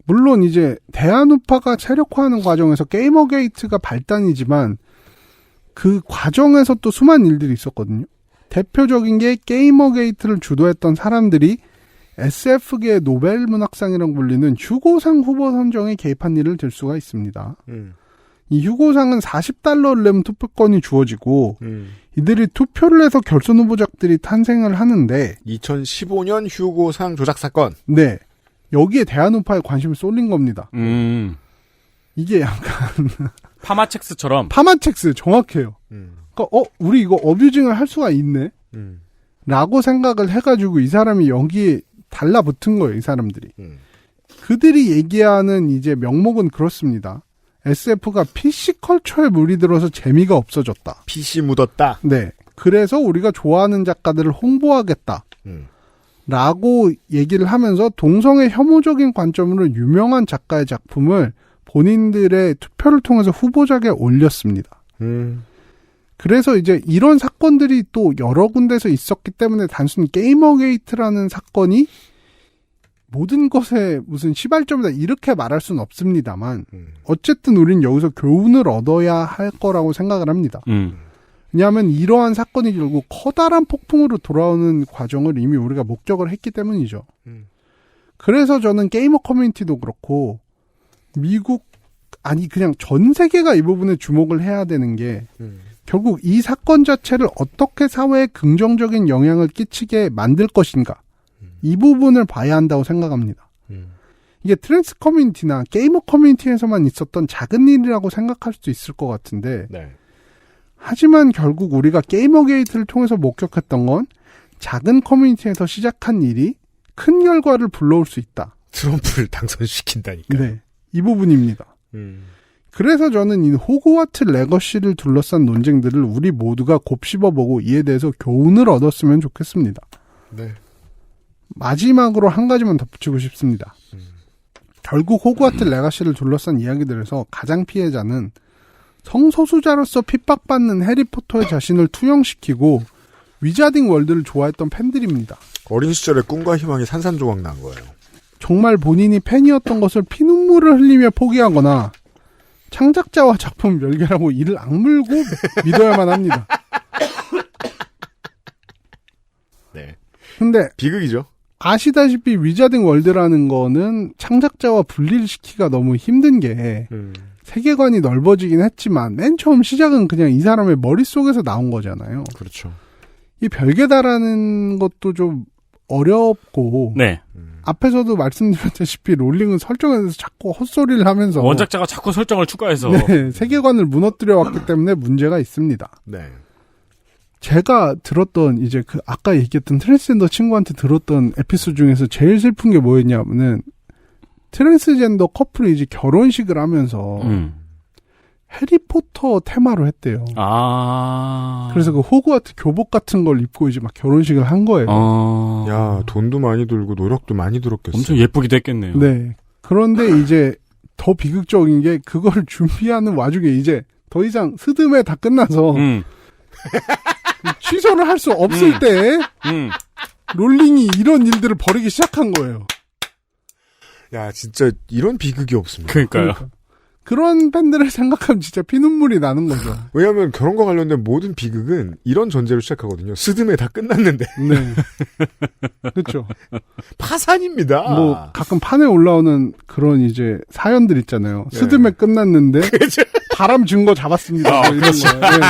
물론 이제 대한우파가 세력화하는 과정에서 게이머게이트가 발단이지만 그 과정에서 또 수많은 일들이 있었거든요. 대표적인 게 게이머게이트를 주도했던 사람들이 SF계의 노벨문학상이라고 불리는 휴고상 후보 선정에 개입한 일을 들 수가 있습니다. 이 휴고상은 $40를 내면 투표권이 주어지고 이들이 투표를 해서 결선 후보작들이 탄생을 하는데 2015년 휴고상 조작 사건. 네. 여기에 대한우파에 관심을 쏠린 겁니다. 이게 약간 파마첵스처럼 파마첵스 정확해요. 그러니까 우리 이거 어뷰징을 할 수가 있네. 라고 생각을 해가지고 이 사람이 여기에 달라붙은 거예요. 이 사람들이. 그들이 얘기하는 이제 명목은 그렇습니다. SF가 PC 컬처에 물이들어서 재미가 없어졌다. PC 묻었다. 네. 그래서 우리가 좋아하는 작가들을 홍보하겠다. 라고 얘기를 하면서 동성애 혐오적인 관점으로 유명한 작가의 작품을 본인들의 투표를 통해서 후보작에 올렸습니다. 그래서 이제 이런 사건들이 또 여러 군데서 있었기 때문에 단순히 게이머게이트라는 사건이 모든 것에 무슨 시발점이다 이렇게 말할 수는 없습니다만 어쨌든 우린 여기서 교훈을 얻어야 할 거라고 생각을 합니다. 왜냐하면 이러한 사건이 결국 커다란 폭풍으로 돌아오는 과정을 이미 우리가 목격을 했기 때문이죠. 그래서 저는 게이머 커뮤니티도 그렇고 미국 아니 그냥 전 세계가 이 부분에 주목을 해야 되는 게 결국 이 사건 자체를 어떻게 사회에 긍정적인 영향을 끼치게 만들 것인가 이 부분을 봐야 한다고 생각합니다. 이게 트랜스 커뮤니티나 게이머 커뮤니티에서만 있었던 작은 일이라고 생각할 수도 있을 것 같은데 네. 하지만 결국 우리가 게이머 게이트를 통해서 목격했던 건 작은 커뮤니티에서 시작한 일이 큰 결과를 불러올 수 있다. 트럼프를 당선시킨다니까. 네, 이 부분입니다. 그래서 저는 이 호그와트 레거시를 둘러싼 논쟁들을 우리 모두가 곱씹어보고 이에 대해서 교훈을 얻었으면 좋겠습니다. 네. 마지막으로 한 가지만 덧붙이고 싶습니다. 결국 호그와트 레거시를 둘러싼 이야기들에서 가장 피해자는 성소수자로서 핍박받는 해리포터의 자신을 투영시키고 위자딩 월드를 좋아했던 팬들입니다. 어린 시절의 꿈과 희망이 산산조각 난 거예요. 정말 본인이 팬이었던 것을 피눈물을 흘리며 포기하거나 창작자와 작품 별개라고 이를 악물고 믿어야만 합니다. 네. 근데 비극이죠. 아시다시피 위자딩 월드라는 거는 창작자와 분리를 시키기가 너무 힘든 게 세계관이 넓어지긴 했지만 맨 처음 시작은 그냥 이 사람의 머릿속에서 나온 거잖아요. 그렇죠. 이 별개다라는 것도 좀 어렵고 네. 앞에서도 말씀드렸다시피 롤링은 설정에 대해서 자꾸 헛소리를 하면서 원작자가 자꾸 설정을 추가해서 네, 세계관을 무너뜨려 왔기 때문에 문제가 있습니다. 네. 제가 들었던 이제 그 아까 얘기했던 트랜스젠더 친구한테 들었던 에피소드 중에서 제일 슬픈 게 뭐였냐면은 트랜스젠더 커플이 이제 결혼식을 하면서 해리포터 테마로 했대요. 아. 그래서 그 호그와트 교복 같은 걸 입고 이제 막 결혼식을 한 거예요. 야, 돈도 많이 들고 노력도 많이 들었겠어요. 엄청 예쁘기도 했겠네요. 네. 그런데 이제 더 비극적인 게 그걸 준비하는 와중에 이제 더 이상 스드메 다 끝나서 취소를 할 수 없을 때 롤링이 이런 일들을 벌이기 시작한 거예요. 야, 진짜 이런 비극이 없습니다. 그러니까요. 그런 팬들을 생각하면 진짜 피눈물이 나는 거죠. 왜냐하면 결혼과 관련된 모든 비극은 이런 전제로 시작하거든요. 스드메 다 끝났는데. 네. 그렇죠. 파산입니다. 뭐 가끔 판에 올라오는 그런 이제 사연들 있잖아요. 네. 스드메 끝났는데 바람 증거 잡았습니다. 뭐 이런 그렇죠. 거. 네, 네.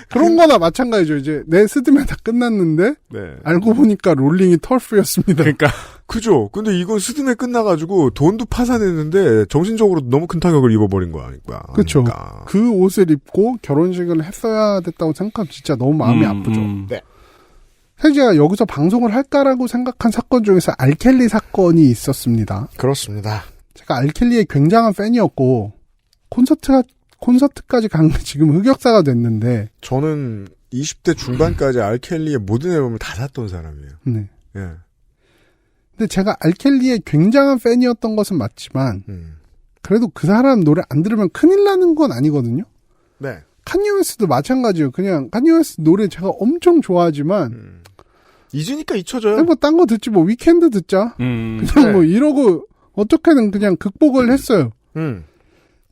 그런 거나 마찬가지죠. 이제 내 스드메 다 끝났는데 네. 알고 보니까 롤링이 털프였습니다. 그러니까 그죠. 근데 이건 스드메 끝나가지고 돈도 파산했는데 정신적으로 너무 큰 타격을 입어버린 거야. 그렇죠. 그 옷을 입고 결혼식을 했어야 됐다고 생각하면 진짜 너무 마음이 아프죠. 네. 사실 제가 여기서 방송을 할까라고 생각한 사건 중에서 알켈리 사건이 있었습니다. 그렇습니다. 제가 알켈리의 굉장한 팬이었고 콘서트까지 간 게 지금 흑역사가 됐는데 저는 20대 중반까지 알켈리의 모든 앨범을 다 샀던 사람이에요. 네. 예. 근데 제가 알켈리의 굉장한 팬이었던 것은 맞지만 그래도 그 사람 노래 안 들으면 큰일 나는 건 아니거든요. 네. 카니 웨스트도 마찬가지예요. 그냥 카니 웨스트 노래 제가 엄청 좋아하지만 잊으니까 잊혀져요. 뭐 딴 거 듣지 뭐 위켄드 듣자. 그냥 네. 뭐 이러고 어떻게든 그냥 극복을 했어요.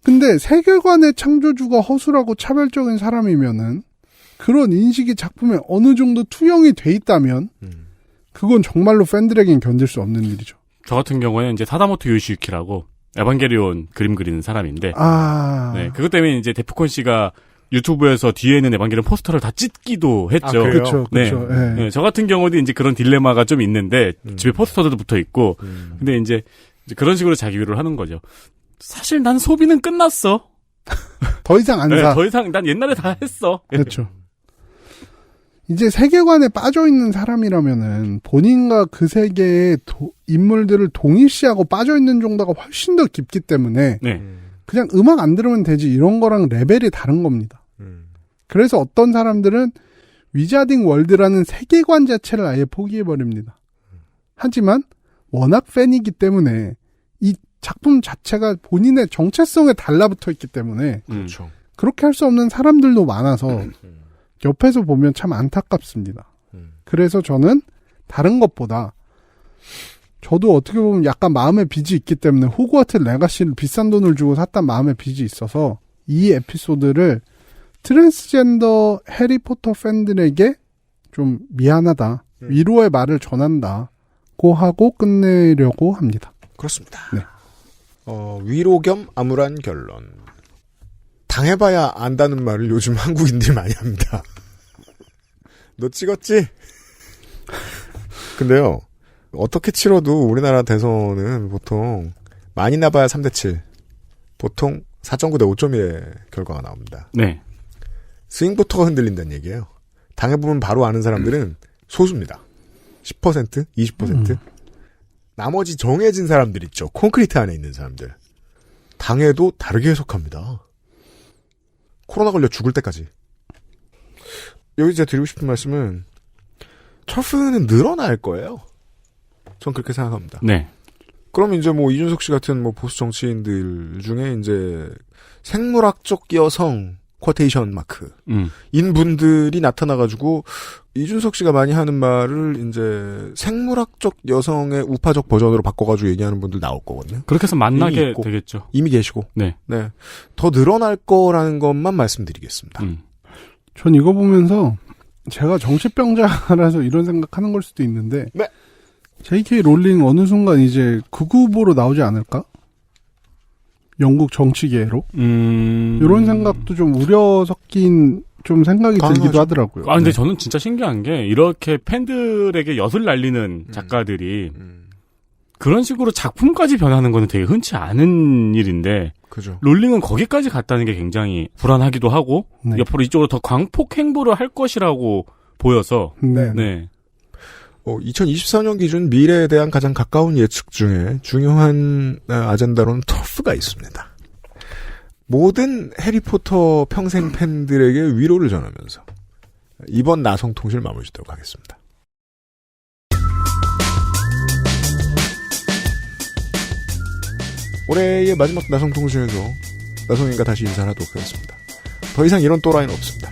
근데 세계관의 창조주가 허술하고 차별적인 사람이면은 그런 인식이 작품에 어느 정도 투영이 돼 있다면 그건 정말로 팬들에겐 견딜 수 없는 일이죠. 저 같은 경우에는 이제 사다모토 요시유키라고 에반게리온 그림 그리는 사람인데 네, 그것 때문에 이제 데프콘 씨가 유튜브에서 뒤에 있는 에반게리온 포스터를 다 찢기도 했죠. 그렇죠. 네. 네. 네, 저 같은 경우도 이제 그런 딜레마가 좀 있는데 집에 포스터들도 붙어 있고 근데 이제 그런 식으로 자기 위로를 하는 거죠. 사실 난 소비는 끝났어. 더 이상 안 사. 네, 더 이상 난 옛날에 다 했어. 그렇죠. 이제 세계관에 빠져있는 사람이라면은 본인과 그 세계의 인물들을 동일시하고 빠져있는 정도가 훨씬 더 깊기 때문에 그냥 음악 안 들으면 되지 이런 거랑 레벨이 다른 겁니다. 그래서 어떤 사람들은 위자딩 월드라는 세계관 자체를 아예 포기해버립니다. 하지만 워낙 팬이기 때문에 이 작품 자체가 본인의 정체성에 달라붙어 있기 때문에 그렇죠. 그렇게 할 수 없는 사람들도 많아서 옆에서 보면 참 안타깝습니다. 그래서 저는 다른 것보다 저도 어떻게 보면 약간 마음의 빚이 있기 때문에 호그와트 레가시를 비싼 돈을 주고 샀단 마음의 빚이 있어서 이 에피소드를 트랜스젠더 해리포터 팬들에게 좀 미안하다. 위로의 말을 전한다고 하고 끝내려고 합니다. 그렇습니다. 네. 위로 겸 암울한 결론. 당해봐야 안다는 말을 요즘 한국인들이 많이 합니다. 너 찍었지? 근데요, 어떻게 치러도 우리나라 대선은 보통 많이 나봐야 3대7, 보통 4.9대 5.1의 결과가 나옵니다. 네. 스윙보터가 흔들린다는 얘기예요. 당해보면 바로 아는 사람들은 소수입니다. 10%, 20%. 나머지 정해진 사람들 있죠. 콘크리트 안에 있는 사람들. 당해도 다르게 해석합니다. 코로나 걸려 죽을 때까지. 여기 제가 드리고 싶은 말씀은 터프는 늘어날 거예요. 전 그렇게 생각합니다. 네. 그럼 이제 뭐 이준석 씨 같은 뭐 보수 정치인들 중에 이제 생물학적 여성 쿼테이션 마크 인 분들이 나타나가지고 이준석 씨가 많이 하는 말을 이제 생물학적 여성의 우파적 버전으로 바꿔가지고 얘기하는 분들 나올 거거든요. 그렇게 해서 만나게 되겠죠. 이미 계시고. 네. 네. 더 늘어날 거라는 것만 말씀드리겠습니다. 전 이거 보면서 제가 정치병자라서 이런 생각하는 걸 수도 있는데 네. J.K. 롤링 어느 순간 이제 극우 후보로 나오지 않을까? 영국 정치계로 이런 생각도 좀 우려 섞인 좀 생각이 들기도 하더라고요. 근데 저는 진짜 신기한 게 이렇게 팬들에게 엿을 날리는 작가들이 그런 식으로 작품까지 변하는 거는 되게 흔치 않은 일인데 그죠. 롤링은 거기까지 갔다는 게 굉장히 불안하기도 하고 옆으로 이쪽으로 더 광폭 행보를 할 것이라고 보여서 네. 2024년 기준 미래에 대한 가장 가까운 예측 중에 중요한 아젠다로는 터프가 있습니다. 모든 해리포터 평생 팬들에게 위로를 전하면서 이번 나성통신을 마무리 짓도록 하겠습니다. 올해의 마지막 나성통신에서 나성인과 다시 인사를 하도록 하겠습니다. 더 이상 이런 또라이는 없습니다.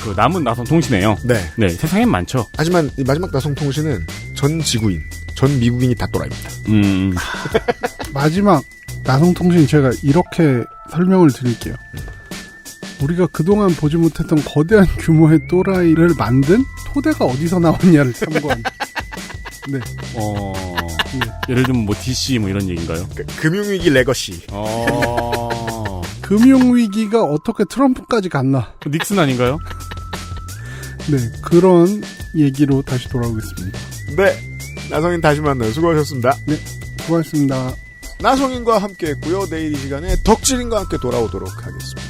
그 남은 나성통신이에요. 네. 세상엔 많죠. 하지만 이 마지막 나성통신은 전 지구인, 전 미국인이 다 또라이입니다. 마지막 나성통신 제가 이렇게 설명을 드릴게요. 우리가 그동안 보지 못했던 거대한 규모의 또라이를 만든 토대가 어디서 나왔냐를 참고한. 네. 예를 들면 뭐 DC 뭐 이런 얘기인가요? 금융위기 레거시. 금융위기가 어떻게 트럼프까지 갔나. 닉슨 아닌가요? 네, 그런 얘기로 다시 돌아오겠습니다. 네, 나성인 다시 만나요. 수고하셨습니다. 네, 수고하셨습니다. 나성인과 함께 했고요. 내일 이 시간에 덕질인과 함께 돌아오도록 하겠습니다.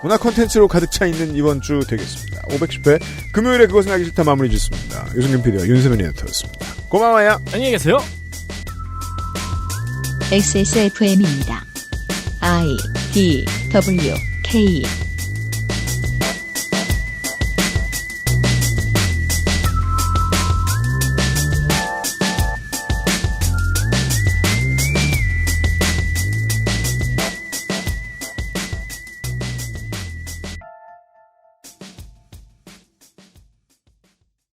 문화 콘텐츠로 가득 차 있는 이번 주 되겠습니다. 510회 금요일에 그것은 알기 싫다 마무리 짓습니다. 유승균 PD와 윤세민 에디터였습니다. 고마워요. 안녕히 계세요. XSFM입니다. I, D, W, K